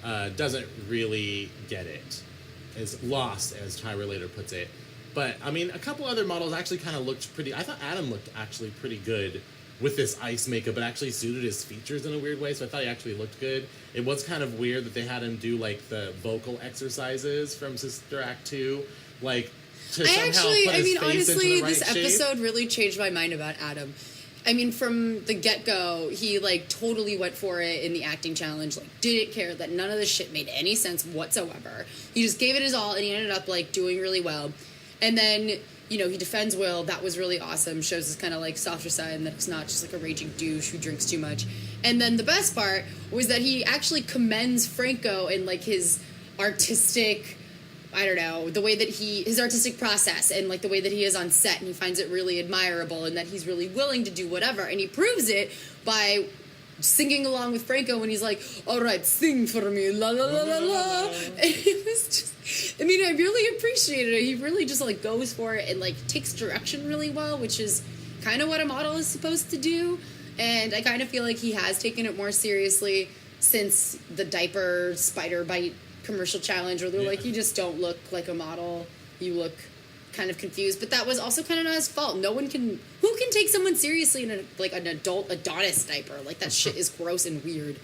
doesn't really get it. Is lost, as Tyra later puts it. But, I mean, a couple other models actually kind of looked pretty... I thought Adam looked actually pretty good with this ice makeup, but actually suited his features in a weird way, so I thought he actually looked good. It was kind of weird that they had him do, like, the vocal exercises from Sister Act 2, like, to somehow put his face into honestly, the right this shape. episode really changed my mind about Adam. I mean, from the get-go, he, like, totally went for it in the acting challenge, like, didn't care that none of this shit made any sense whatsoever. He just gave it his all, and he ended up, like, doing really well. And then... you know, he defends Will. That was really awesome. Shows his kind of, like, softer side and that it's not just, like, a raging douche who drinks too much. And then the best part was that he actually commends Franco in, like, his artistic, I don't know, the way that his artistic process and, like, the way that he is on set. And he finds it really admirable and that he's really willing to do whatever. And he proves it by singing along with Franco when he's like, all right, sing for me, la la la la la. And it was just... I mean, I really appreciated it. He really just, like, goes for it and, like, takes direction really well, which is kind of what a model is supposed to do. And I kind of feel like he has taken it more seriously since the diaper spider bite commercial challenge, where they're like, you just don't look like a model. You look kind of confused. But that was also kind of not his fault. Who can take someone seriously in, an adult Adonis diaper? Like, that shit is gross and weird.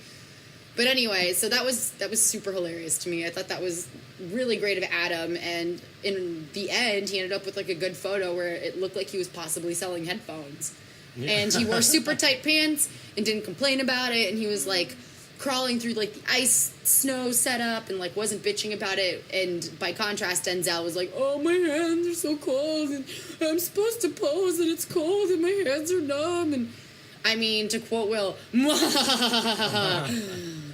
But anyway, so that was super hilarious to me. I thought that was really great of Adam, and in the end, he ended up with, like, a good photo where it looked like he was possibly selling headphones. Yeah. And he wore super tight pants and didn't complain about it, and he was, like, crawling through, like, the ice snow setup and, like, wasn't bitching about it. And by contrast, Denzel was like, oh, my hands are so cold, and I'm supposed to pose, and it's cold, and my hands are numb, and... I mean, to quote Will,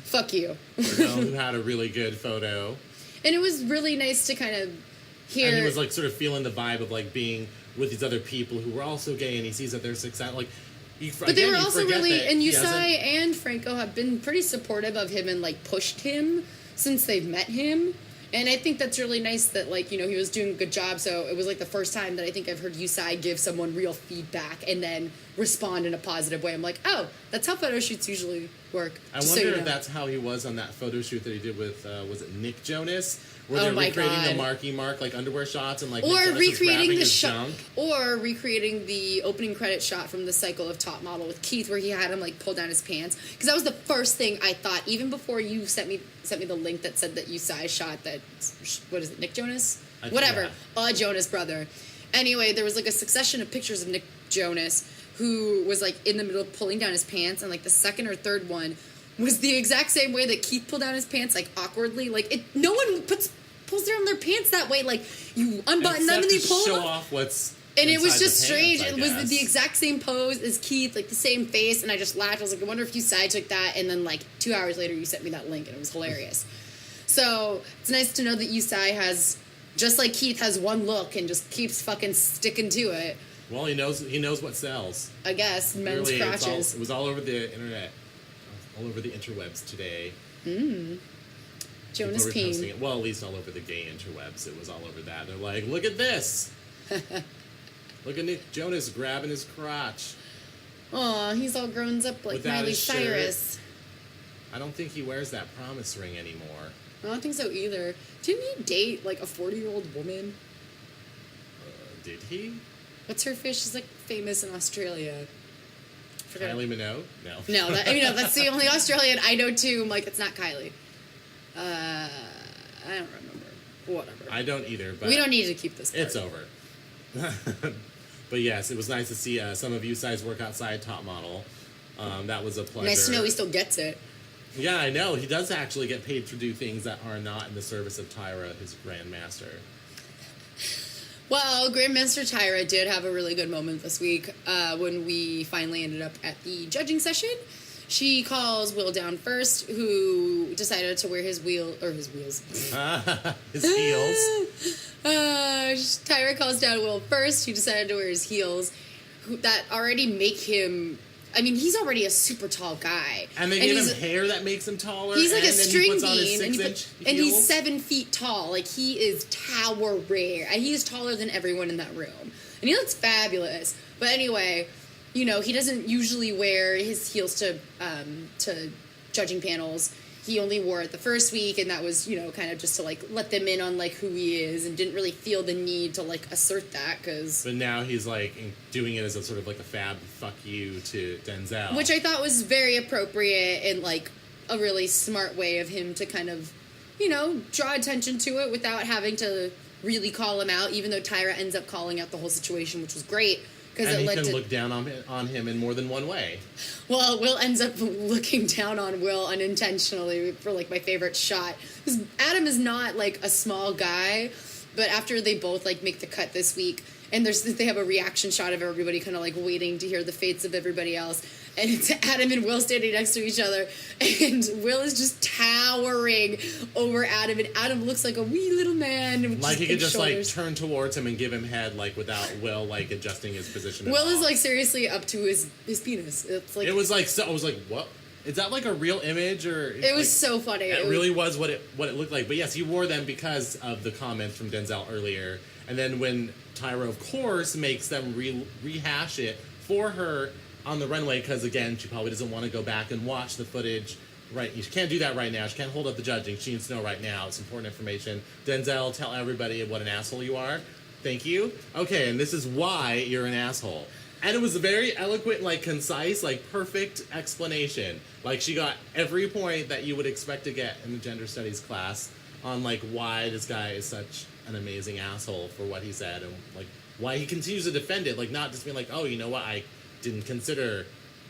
fuck you. Who had a really good photo. And it was really nice to kind of hear... And he was, like, sort of feeling the vibe of, like, being with these other people who were also gay, and he sees that they're successful. Like, but they were also really... And Yusai and Franco have been pretty supportive of him and, like, pushed him since they've met him. And I think that's really nice that, like, you know, he was doing a good job. So it was, like, the first time that I think I've heard Yusai give someone real feedback and then respond in a positive way. I'm like, oh, that's how photo shoots usually work. I wonder if that's how he was on that photo shoot that he did with, was it Nick Jonas? Where they're recreating the Marky Mark, like, underwear shots and, like, or recreating the shot. Or recreating the opening credit shot from the cycle of Top Model with Keith, where he had him, like, pull down his pants. Because that was the first thing I thought, even before you sent me the link that said that Yusai shot that, what is it, Nick Jonas? Whatever. Yeah. Jonas brother. Anyway, there was, like, a succession of pictures of Nick Jonas, who was, like, in the middle of pulling down his pants, and, like, the second or third one was the exact same way that Keith pulled down his pants, like, awkwardly. Like, no one pulls down their pants that way. Like, you unbutton them and you pull them show off what's and it was just strange. Pants, it was the exact same pose as Keith, like, the same face, and I just laughed. I was like, I wonder if Yusai took that, and then, like, 2 hours later, you sent me that link, and it was hilarious. So, it's nice to know that Yusai has, just like Keith, has one look and just keeps fucking sticking to it. Well, he knows what sells. I guess, men's really, crotches. It was all over the internet, all over the interwebs today. Jonas People were posting Peen. it. Well, at least all over the gay interwebs, it was all over that. They're like, look at this. Look at Nick Jonas grabbing his crotch. Aw, he's all grown up like Without Miley his shirt. Cyrus. I don't think he wears that promise ring anymore. I don't think so either. Didn't he date like a 40-year-old woman? Did he? What's her fish? She's like famous in Australia. Forgot. Kylie Minogue? No. No, that's the only Australian I know too. I'm like, it's not Kylie. I don't remember. Whatever. I don't either, but We don't need to keep this part. it's over. But yes, it was nice to see some of you guys work outside Top Model. That was a pleasure. Nice to know he still gets it. Yeah, I know. He does actually get paid to do things that are not in the service of Tyra, his grandmaster. Well, Grandmaster Tyra did have a really good moment this week when we finally ended up at the judging session. She calls Will down first, who decided to wear his wheels. His heels. Tyra calls down Will first, who decided to wear his heels, that already make him... I mean, he's already a super tall guy. And they give him hair that makes him taller. He's like a and then string he puts on his bean, and, 6-inch and he's heels. 7 feet tall. Like, he is towering. And he is taller than everyone in that room. And he looks fabulous. But anyway, he doesn't usually wear his heels to judging panels. He only wore it the first week, and that was, kind of just to, like, let them in on, like, who he is, and didn't really feel the need to, like, assert that, because... But now he's, like, doing it as a sort of, like, a fab fuck you to Denzel. Which I thought was very appropriate and, like, a really smart way of him to kind of, draw attention to it without having to really call him out, even though Tyra ends up calling out the whole situation, which was great. And he can look down on him in more than one way. Well, Will ends up looking down on Will unintentionally for, like, my favorite shot. Because Adam is not, like, a small guy, but after they both, like, make the cut this week, and they have a reaction shot of everybody kind of, like, waiting to hear the fates of everybody else, and it's Adam and Will standing next to each other, and Will is just towering over Adam, and Adam looks like a wee little man. With Like he could just, shoulders. like, turn towards him and give him head, like, without Will, like, adjusting his position. Will is, like, seriously up to his penis. It's like... It was, like, I was like, what? Is that, like, a real image, or... It was so funny. It really was what it looked like. But yes, he wore them because of the comments from Denzel earlier. And then when Tyra, of course, makes them rehash it for her on the runway, because, again, she probably doesn't want to go back and watch the footage. Right, she can't do that right now. She can't hold up the judging. She needs to know right now. It's important information. Denzel, tell everybody what an asshole you are. Thank you. Okay, and this is why you're an asshole. And it was a very eloquent, like, concise, like, perfect explanation. Like, she got every point that you would expect to get in the gender studies class on, like, why this guy is such an amazing asshole for what he said, and, like, why he continues to defend it. Like, not just being like, oh, you know what, I didn't consider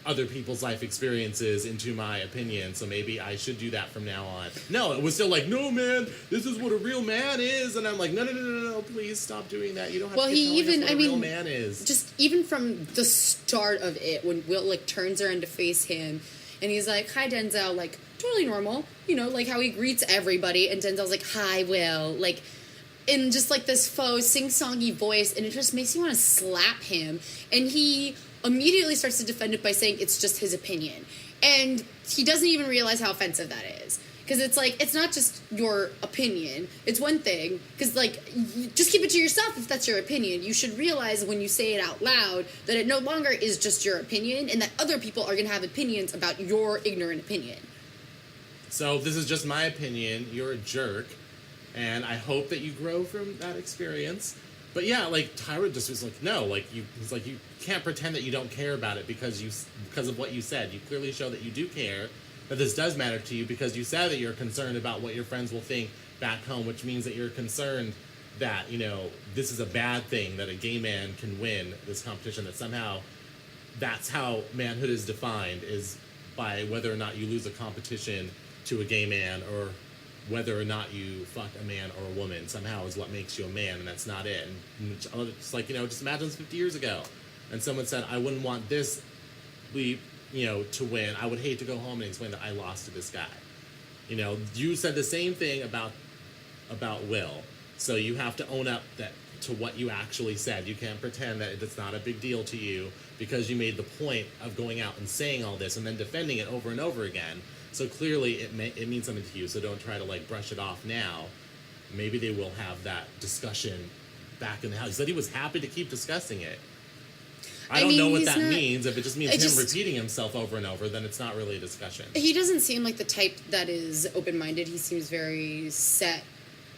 other people's life experiences into my opinion, so maybe I should do that from now on. No, it was still like, no, man, this is what a real man is. And I'm like, no, please stop doing that. You don't have to keep telling us what a real man is. Just even from the start of it, when Will, like, turns around to face him, and he's like, hi, Denzel, like, totally normal, like how he greets everybody, and Denzel's like, hi, Will, like, in just, like, this faux sing-songy voice, and it just makes you want to slap him, and he immediately starts to defend it by saying it's just his opinion. And he doesn't even realize how offensive that is. Because it's like, it's not just your opinion. It's one thing. Because, like, just keep it to yourself if that's your opinion. You should realize when you say it out loud that it no longer is just your opinion, and that other people are going to have opinions about your ignorant opinion. So this is just my opinion. You're a jerk. And I hope that you grow from that experience. But yeah, like, Tyra just was like, no, like, he's like, you can't pretend that you don't care about it because of what you said. You clearly show that you do care, that this does matter to you, because you said that you're concerned about what your friends will think back home, which means that you're concerned that, this is a bad thing, that a gay man can win this competition, that somehow that's how manhood is defined, is by whether or not you lose a competition to a gay man, or whether or not you fuck a man or a woman somehow is what makes you a man, and that's not it. And it's like, just imagine this 50 years ago, and someone said, I wouldn't want this leap, to win. I would hate to go home and explain that I lost to this guy. You said the same thing about Will, so you have to own up to what you actually said. You can't pretend that it's not a big deal to you because you made the point of going out and saying all this and then defending it over and over again. So clearly it means something to you. So don't try to like brush it off now. Maybe they will have that discussion back in the house. He said he was happy to keep discussing it. I don't know what that means. If it just means him repeating himself over and over, then it's not really a discussion. He doesn't seem like the type that is open-minded. He seems very set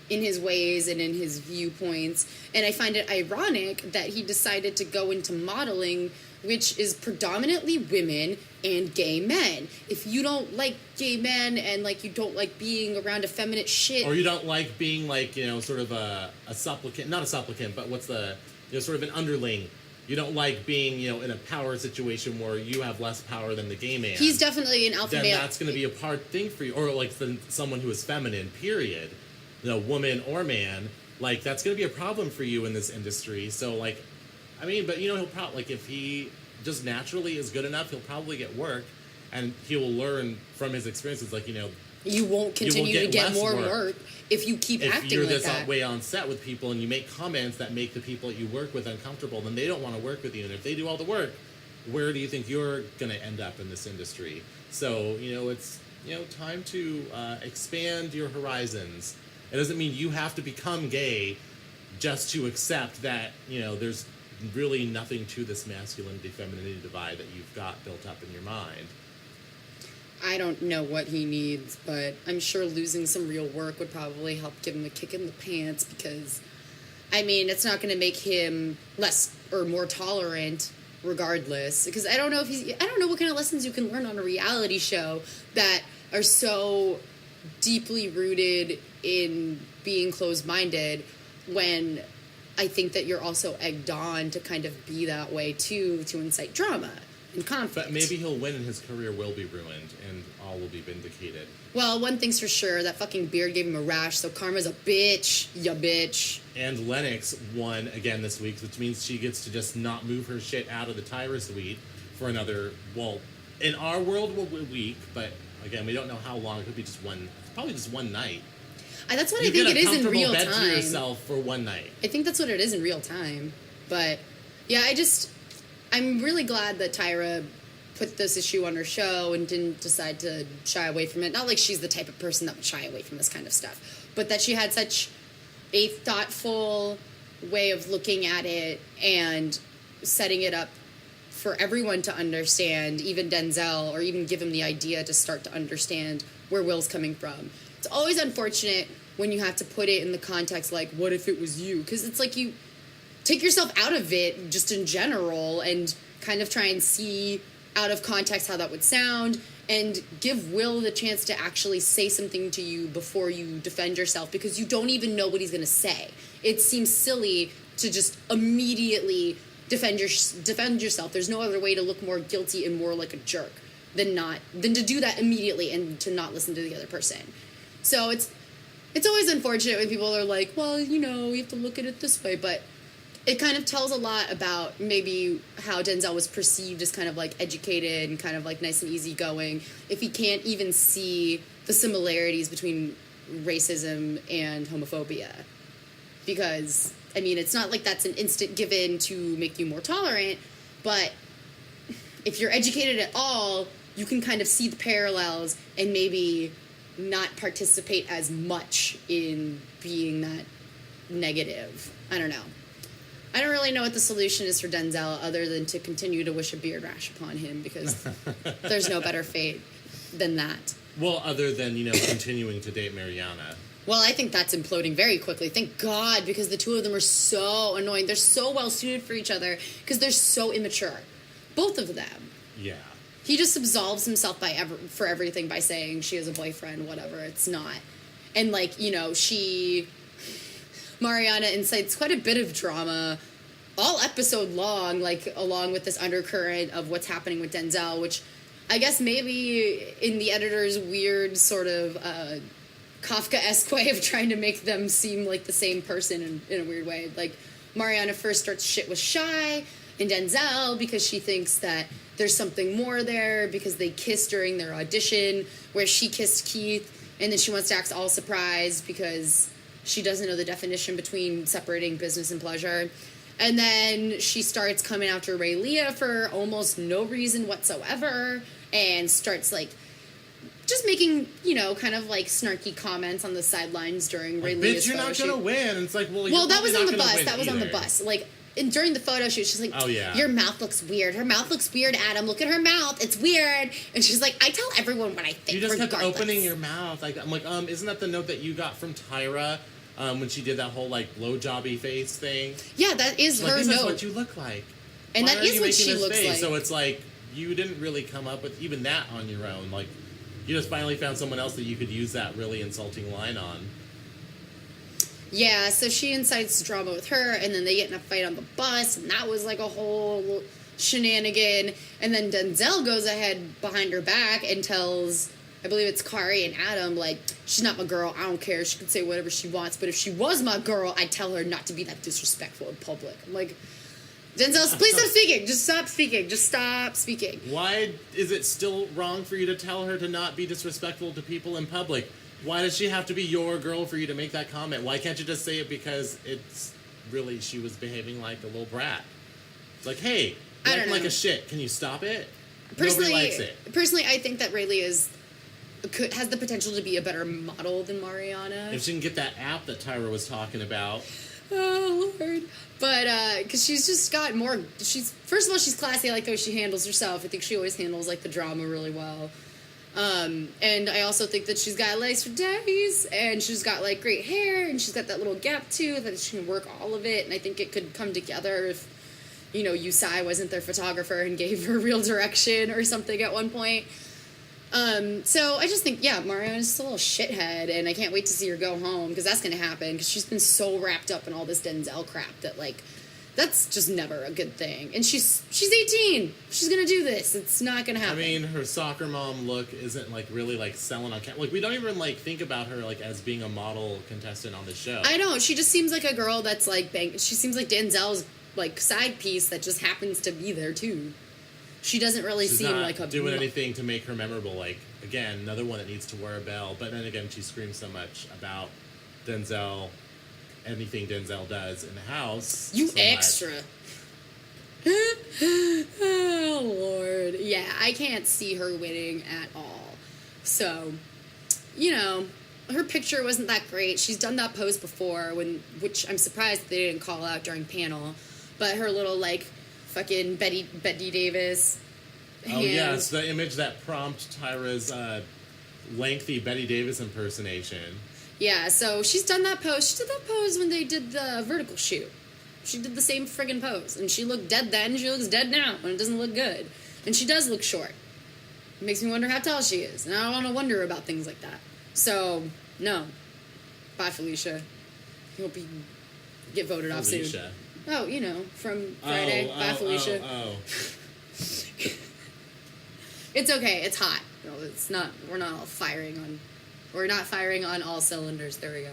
in his ways and in his viewpoints. And I find it ironic that he decided to go into modeling, which is predominantly women and gay men. If you don't like gay men and like you don't like being around effeminate shit, or you don't like being like, you know, sort of a supplicant, not a supplicant, but what's the, you know, sort of an underling. You don't like being, you know, in a power situation where you have less power than the gay man. He's definitely an alpha male. Then that's going to be a hard thing for you. Or like someone who is feminine, period. You know, woman or man. Like, that's going to be a problem for you in this industry. So, like, I mean, but, you know, he'll probably, like, if he just naturally is good enough, he'll probably get work. And he will learn from his experiences, like, you know, you won't continue to get more work if you keep acting like that. If you're this way on set with people and you make comments that make the people that you work with uncomfortable, then they don't want to work with you. And if they do all the work, where do you think you're going to end up in this industry? So, you know, it's, you know, time to expand your horizons. It doesn't mean you have to become gay just to accept that, you know, there's really nothing to this masculinity-femininity divide that you've got built up in your mind. I don't know what he needs, but I'm sure losing some real work would probably help give him a kick in the pants because, I mean, it's not going to make him less or more tolerant regardless. Because I don't know what kind of lessons you can learn on a reality show that are so deeply rooted in being closed-minded when I think that you're also egged on to kind of be that way too, to incite drama. Conflict. But maybe he'll win and his career will be ruined and all will be vindicated. Well, one thing's for sure, that fucking beard gave him a rash, so karma's a bitch, ya bitch. And Lennox won again this week, which means she gets to just not move her shit out of the Tyra suite for another, well, in our world, a week, but again, we don't know how long. It could be just probably just one night. That's what I think it is in real time. You get a comfortable bed to yourself for one night. I think that's what it is in real time. But, yeah, I'm really glad that Tyra put this issue on her show and didn't decide to shy away from it. Not like she's the type of person that would shy away from this kind of stuff, but that she had such a thoughtful way of looking at it and setting it up for everyone to understand, even Denzel, or even give him the idea to start to understand where Will's coming from. It's always unfortunate when you have to put it in the context like, what if it was you? Because it's like you take yourself out of it just in general and kind of try and see out of context how that would sound and give Will the chance to actually say something to you before you defend yourself because you don't even know what he's going to say. It seems silly to just immediately defend yourself. There's no other way to look more guilty and more like a jerk than to do that immediately and to not listen to the other person. So it's always unfortunate when people are like, well, you know, you have to look at it this way, but it kind of tells a lot about maybe how Denzel was perceived as kind of like educated and kind of like nice and easygoing if he can't even see the similarities between racism and homophobia. Because, I mean, it's not like that's an instant given to make you more tolerant, but if you're educated at all, you can kind of see the parallels and maybe not participate as much in being that negative. I don't know. I don't really know what the solution is for Denzel other than to continue to wish a beard rash upon him because there's no better fate than that. Well, other than, you know, continuing to date Mariana. Well, I think that's imploding very quickly. Thank God, because the two of them are so annoying. They're so well suited for each other because they're so immature. Both of them. Yeah. He just absolves himself for everything by saying she has a boyfriend, whatever. It's not. And, like, you know, Mariana incites quite a bit of drama all episode long, like, along with this undercurrent of what's happening with Denzel, which I guess maybe in the editor's weird sort of Kafka-esque way of trying to make them seem like the same person in a weird way. Like, Mariana first starts shit with Shy and Denzel because she thinks that there's something more there because they kissed during their audition where she kissed Keith, and then she wants to act all surprised because she doesn't know the definition between separating business and pleasure. And then she starts coming after Ray Leah for almost no reason whatsoever and starts, like, just making, you know, kind of like snarky comments on the sidelines during Ray Leah's bitch, you're photo not shoot. gonna win. It's like, well, Well, that probably was on not the gonna bus. win That was on the either. bus. Like, and during the photo shoot, she's like, Oh, yeah. your mouth looks weird. Her mouth looks weird, Adam. Look at her mouth. It's weird. And she's like, I tell everyone what I think, You just kept regardless. opening your mouth. Like, I'm like, isn't that the note that you got from Tyra when she did that whole, like, blowjobby face thing? Yeah, that is Like, her this note. is what you look like. And Why that are is you what making she this looks face? like. So it's like, you didn't really come up with even that on your own. Like, you just finally found someone else that you could use that really insulting line on. Yeah, so she incites drama with her, and then they get in a fight on the bus, and that was like a whole shenanigan. And then Denzel goes ahead behind her back and tells, I believe it's Kari and Adam, like, she's not my girl, I don't care, she can say whatever she wants, but if she was my girl, I'd tell her not to be that disrespectful in public. I'm like, Denzel, please stop speaking, just stop speaking, just stop speaking. Why is it still wrong for you to tell her to not be disrespectful to people in public? Why does she have to be your girl for you to make that comment? Why can't you just say it because it's really, she was behaving like a little brat? It's like, hey, I you're don't acting like know. a shit. Can you stop it? Personally, Nobody likes it. Personally, I think that Rayleigh has the potential to be a better model than Mariana. If she can get that app that Tyra was talking about. Oh, Lord. But, because she's just got more, first of all, she's classy. I like the way she handles herself. I think she always handles, like, the drama really well. And I also think that she's got legs for days, and she's got, like, great hair, and she's got that little gap tooth, that she can work all of it, and I think it could come together if, you know, Yusai wasn't their photographer and gave her real direction or something at one point. So I just think, yeah, Mariana's just a little shithead, and I can't wait to see her go home, because that's going to happen, because she's been so wrapped up in all this Denzel crap that, like, that's just never a good thing. And she's 18. She's going to do this. It's not going to happen. I mean, her soccer mom look isn't, like, really, like, selling on camera. Like, we don't even, like, think about her, like, as being a model contestant on the show. I know. She just seems like a girl that's, like, she seems like Denzel's, like, side piece that just happens to be there, too. She doesn't really She's seem not like a... doing anything to make her memorable. Like, again, another one that needs to wear a bell. But then again, she screams so much about Denzel, anything Denzel does in the house. You so extra. Oh, Lord. Yeah, I can't see her winning at all. So, you know, her picture wasn't that great. She's done that pose before, which I'm surprised that they didn't call out during panel. But her little, like, fucking Betty Davis Oh, yes, the image that prompted Tyra's lengthy Betty Davis impersonation. Yeah, so she's done that pose. She did that pose when they did the vertical shoot. She did the same friggin' pose. And she looked dead then, she looks dead now, and it doesn't look good. And she does look short. It makes me wonder how tall she is. And I don't want to wonder about things like that. So, no. Bye, Felicia. Hope you get voted off soon. Felicia. Oh, you know, from Friday. Bye, Felicia. It's okay. It's hot. No, it's not. We're not firing on all cylinders. There we go.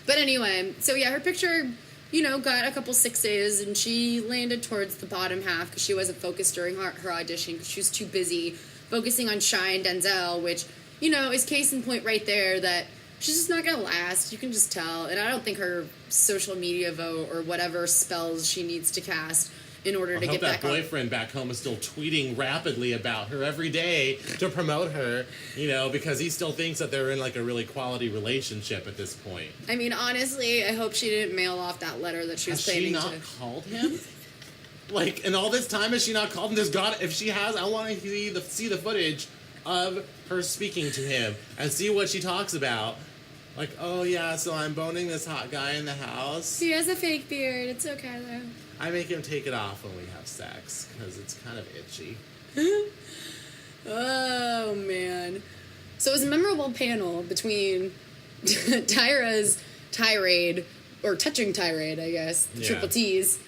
But anyway, so yeah, her picture, you know, got a couple 6s, and she landed towards the bottom half because she wasn't focused during her audition because she was too busy focusing on Shy and Denzel, which, you know, is case in point right there that she's just not gonna last. You can just tell. And I don't think her social media vote or whatever spells she needs to cast in order to I hope get that back on. boyfriend back home is still tweeting rapidly about her every day to promote her, you know, because he still thinks that they're in, like, a really quality relationship at this point. I mean, honestly, I hope she didn't mail off that letter that she was Has she planning not to. called him? Like, in all this time, has she not called him? There's got, if she has, I want to see the footage of her speaking to him and see what she talks about. Like, oh yeah, so I'm boning this hot guy in the house. He has a fake beard. It's okay though. I make him take it off when we have sex because it's kind of itchy. Oh man. So it was a memorable panel between Tyra's tirade, or touching tirade, I guess, Yeah. triple T's,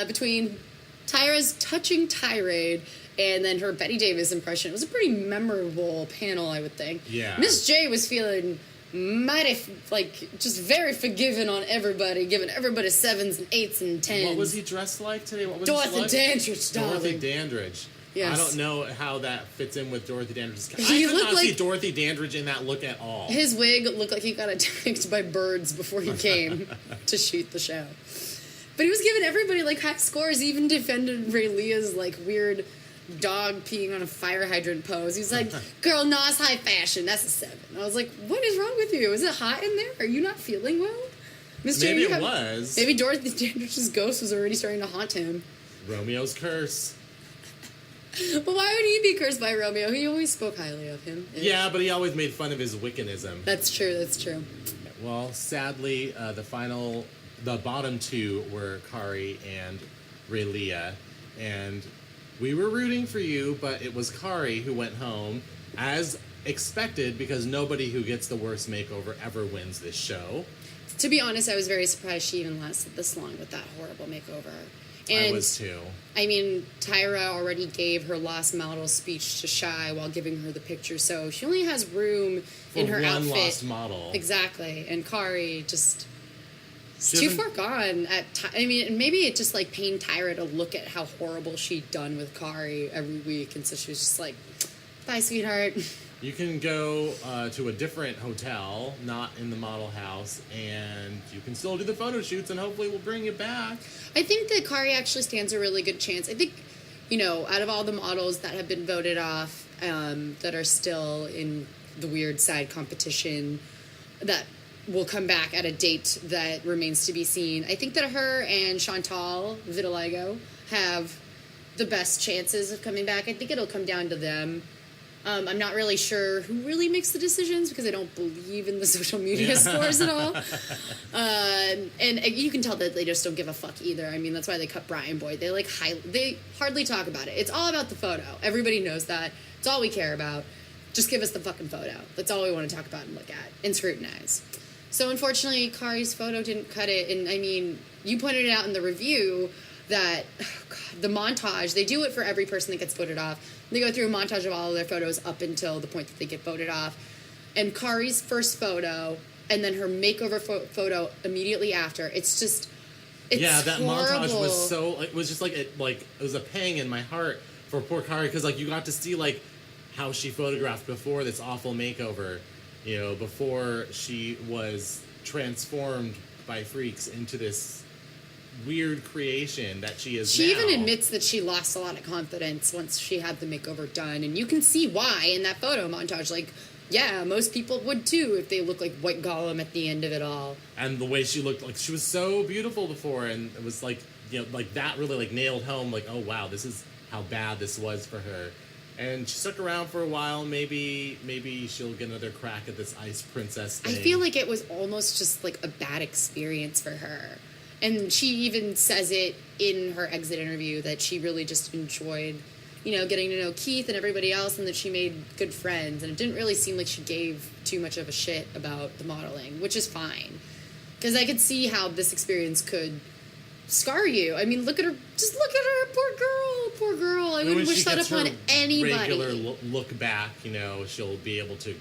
between Tyra's touching tirade and then her Betty Davis impression. It was a pretty memorable panel, I would think. Yeah. Miss J was feeling mighty, like, just very forgiving on everybody, giving everybody 7s and 8s and 10s. What was he dressed like today? What was Dorothy his look? Dandridge, darling. Dorothy Dandridge. Yes. I don't know how that fits in with Dorothy Dandridge's. He I could looked not see like- Dorothy Dandridge in that look at all. His wig looked like he got attacked by birds before he came to shoot the show. But he was giving everybody, like, high scores. He even defended Ray Leah's, like, weird dog peeing on a fire hydrant pose. He's like, girl, no, it's high fashion. That's a 7. I was like, what is wrong with you? Is it hot in there? Are you not feeling well? Maybe it was. Maybe Dorothy Dandridge's ghost was already starting to haunt him. Romeo's curse. But why would he be cursed by Romeo? He always spoke highly of him. Yeah, but he always made fun of his Wiccanism. That's true. Well, sadly, the bottom 2 were Kari and Raylia, and we were rooting for you, but it was Kari who went home, as expected, because nobody who gets the worst makeover ever wins this show. To be honest, I was very surprised she even lasted this long with that horrible makeover. And I was too. I mean, Tyra already gave her lost model speech to Shy while giving her the picture, so she only has room in her one outfit. lost model. Exactly. And Kari just... It's She too far gone. I mean, maybe it just, like, pained Tyra to look at how horrible she'd done with Kari every week, and so she was just like, bye, sweetheart. You can go to a different hotel, not in the model house, and you can still do the photo shoots, and hopefully we'll bring you back. I think that Kari actually stands a really good chance. I think, you know, out of all the models that have been voted off, that are still in the weird side competition, that will come back at a date that remains to be seen, I think that her and Chantal Vitiligo have the best chances of coming back. I think it'll come down to them. I'm not really sure who really makes the decisions because I don't believe in the social media scores at all. And you can tell that they just don't give a fuck either. I mean, that's why they cut Brian Boyd. They hardly talk about it. It's all about the photo. Everybody knows that. It's all we care about. Just give us the fucking photo. That's all we want to talk about and look at and scrutinize. So unfortunately, Kari's photo didn't cut it. And I mean, you pointed it out in the review that the montage, they do it for every person that gets voted off. They go through a montage of all of their photos up until the point that they get voted off. And Kari's first photo and then her makeover photo immediately after, it's that horrible. montage was so, it was just like it was a pang in my heart for poor Kari, because like you got to see like how she photographed before this awful makeover, you know, before she was transformed by freaks into this weird creation that she is now. She even admits that she lost a lot of confidence once she had the makeover done, and you can see why in that photo montage. Like, yeah, most people would too if they look like White Gollum at the end of it all. And the way she looked, like she was so beautiful before, and it was like, you know, like that really like nailed home, like, oh wow, this is how bad this was for her. And she stuck around for a while. Maybe she'll get another crack at this ice princess thing. I feel like it was almost just like a bad experience for her. And she even says it in her exit interview that she really just enjoyed, you know, getting to know Keith and everybody else, and that she made good friends. And it didn't really seem like she gave too much of a shit about the modeling, which is fine. Because I could see how this experience could scar you. I mean, look at her. Just look at her. Poor girl. I wouldn't wish that upon anybody. Regular look back, you know, she'll be able to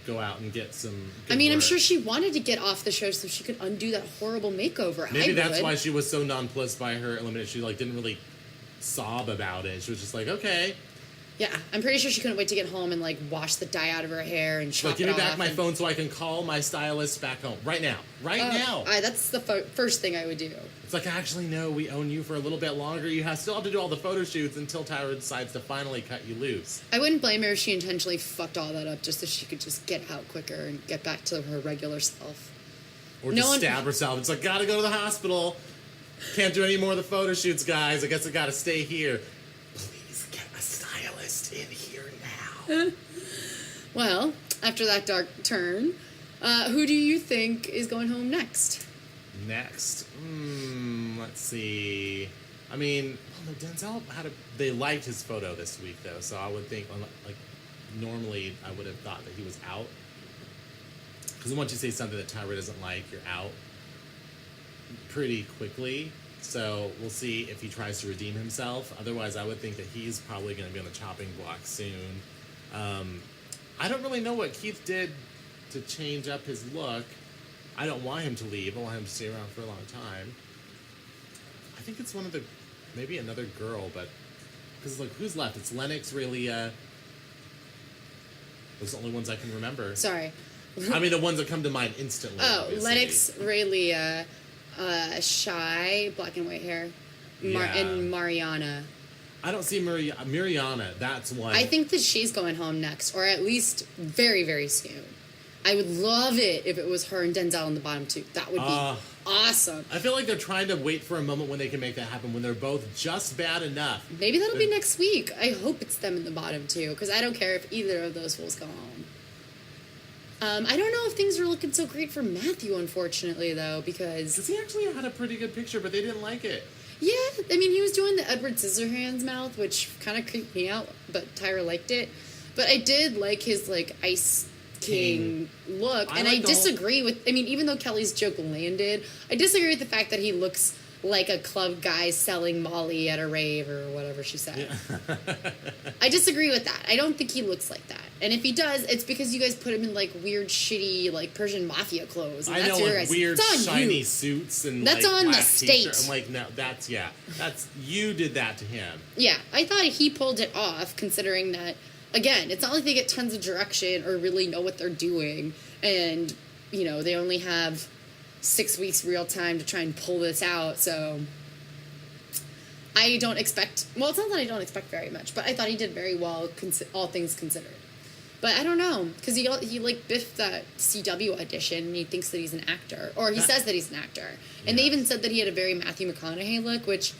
go out and get some good I'm work. sure she wanted to get off the show so she could undo that horrible makeover. Maybe that's why she was so nonplussed by her elimination. She like didn't really sob about it. She was just like, okay. Yeah, I'm pretty sure she couldn't wait to get home and like wash the dye out of her hair and chop it off. Give me back my phone so I can call my stylist back home right now. Now. That's the first thing I would do. It's like, actually, no, we own you for a little bit longer. You still have to do all the photo shoots until Tyra decides to finally cut you loose. I wouldn't blame her if she intentionally fucked all that up just so she could just get out quicker and get back to her regular self. Or just stab herself. It's like, gotta go to the hospital. Can't do any more of the photo shoots, guys. I guess I gotta stay here. Please get a stylist in here now. Well, after that dark turn, who do you think is going home next? Let's see. I mean, Denzel they liked his photo this week, though, so I would think, like, normally I would have thought that he was out. Because once you say something that Tyra doesn't like, you're out pretty quickly. So we'll see if he tries to redeem himself. Otherwise, I would think that he's probably going to be on the chopping block soon. I don't really know what Keith did to change up his look. I don't want him to leave. I want him to stay around for a long time. I think it's maybe another girl, but because like who's left? It's Lennox, Raylia. Those are the only ones I can remember. Sorry. I mean, the ones that come to mind instantly. Oh, obviously. Lennox, Raylia, Shy, black and white hair, and Mariana. I don't see Mariana. That's one. I think that she's going home next, or at least very, very soon. I would love it if it was her and Denzel in the bottom two. That would be awesome. I feel like they're trying to wait for a moment when they can make that happen, when they're both just bad enough. Maybe that'll be next week. I hope it's them in the bottom two, because I don't care if either of those fools go home. I don't know if things are looking so great for Matthew, unfortunately, though, because he actually had a pretty good picture, but they didn't like it. yeah, I mean, he was doing the Edward Scissorhands mouth, which kind of creeped me out, but Tyra liked it. But I did like his, like, Ice King look, and I disagree with, I mean, even though Kelly's joke landed, I disagree with the fact that he looks like a club guy selling Molly at a rave or whatever she said. Yeah. I disagree with that. I don't think he looks like that. And if he does, it's because you guys put him in like weird, shitty, like Persian mafia clothes. And I that's know, your like guys. weird, It's on shiny you. suits and that's like on the black state. t-shirt. I'm like, no, that's you did that to him. Yeah, I thought he pulled it off, considering that, again, it's not like they get tons of direction or really know what they're doing. And, you know, they only have 6 weeks real time to try and pull this out, so I don't expect, well, it's not that I don't expect very much, but I thought he did very well, all things considered. But I don't know, because he like biffed that CW audition, and he thinks that he's an actor, or he says that he's an actor. And they even said that he had a very Matthew McConaughey look, which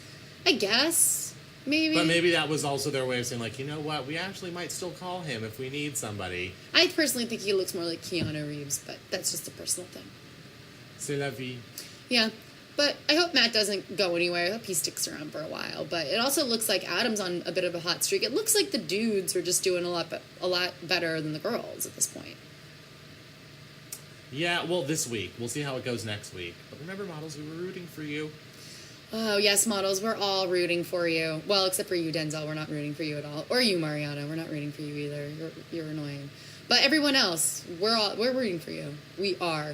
I guess maybe. But maybe that was also their way of saying, like, you know what, we actually might still call him if we need somebody. I personally think he looks more like Keanu Reeves, but that's just a personal thing. C'est la vie. Yeah, but I hope Matt doesn't go anywhere. I hope he sticks around for a while. But it also looks like Adam's on a bit of a hot streak. It looks like the dudes are just doing a lot better than the girls at this point. Yeah, well, this week. We'll see how it goes next week. But remember, models, we were rooting for you. Oh, yes, models, we're all rooting for you. Well, except for you, Denzel. We're not rooting for you at all. Or you, Mariana. We're not rooting for you either. You're annoying. But everyone else, we're rooting for you. We are.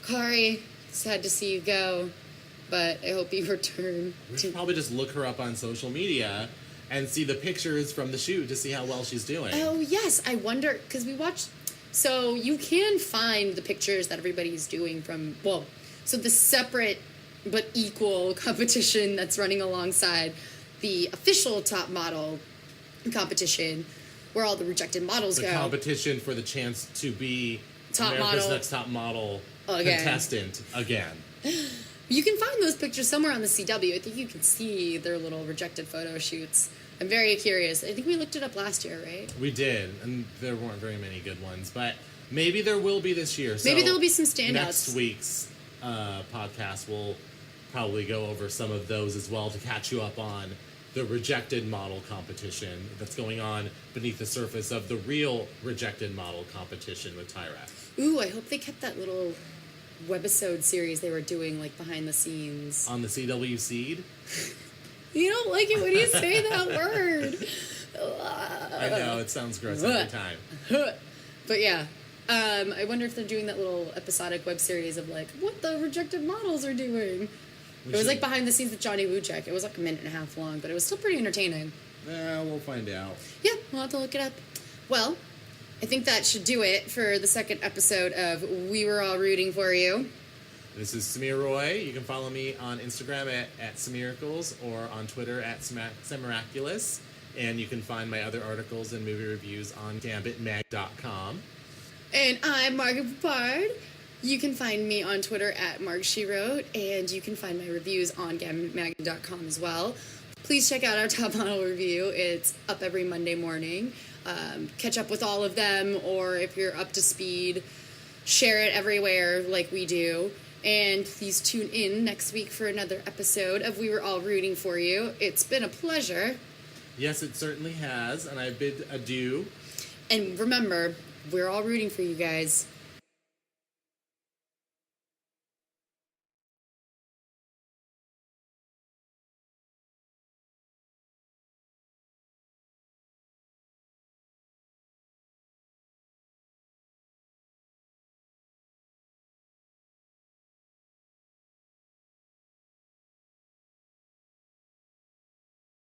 Kari, sad to see you go, but I hope you return. We should probably just look her up on social media and see the pictures from the shoot to see how well she's doing. Oh, yes. I wonder, because we watched, so you can find the pictures that everybody's doing from, well, so the separate but equal competition that's running alongside the official top model competition where all the rejected models the go. Competition for the chance to be Top America's model. Next Top Model Again. contestant again. You can find those pictures somewhere on the CW. I think you can see their little rejected photo shoots. I'm very curious. I think we looked it up last year, right? We did, and there weren't very many good ones, but maybe there will be this year. So Maybe there will be some standouts. Next week's podcast will probably go over some of those as well to catch you up on the rejected model competition that's going on beneath the surface of the real rejected model competition with Tyra. Ooh, I hope they kept that little webisode series they were doing, like, behind the scenes. On the CW Seed? You don't like it when you say that word. I know, it sounds gross every time. But yeah, I wonder if they're doing that little episodic web series of, like, what the rejected models are doing. It was like behind the scenes with Johnny Wuchek. It was like a minute and a half long, but it was still pretty entertaining. Yeah, we'll find out. Yeah, we'll have to look it up. Well, I think that should do it for the second episode of We Were All Rooting For You. This is Samir Roy. You can follow me on Instagram at Samiracles or on Twitter at Samiraculous. And you can find my other articles and movie reviews on GAMbITMag.com. And I'm Margaret Poupard. You can find me on Twitter at MargSheWrote, and you can find my reviews on GAMbITMagazine.com as well. Please check out our Top Model review. It's up every Monday morning. Catch up with all of them, or if you're up to speed, share it everywhere like we do. And please tune in next week for another episode of We Were All Rooting For You. It's been a pleasure. Yes, it certainly has, and I bid adieu. And remember, we're all rooting for you guys.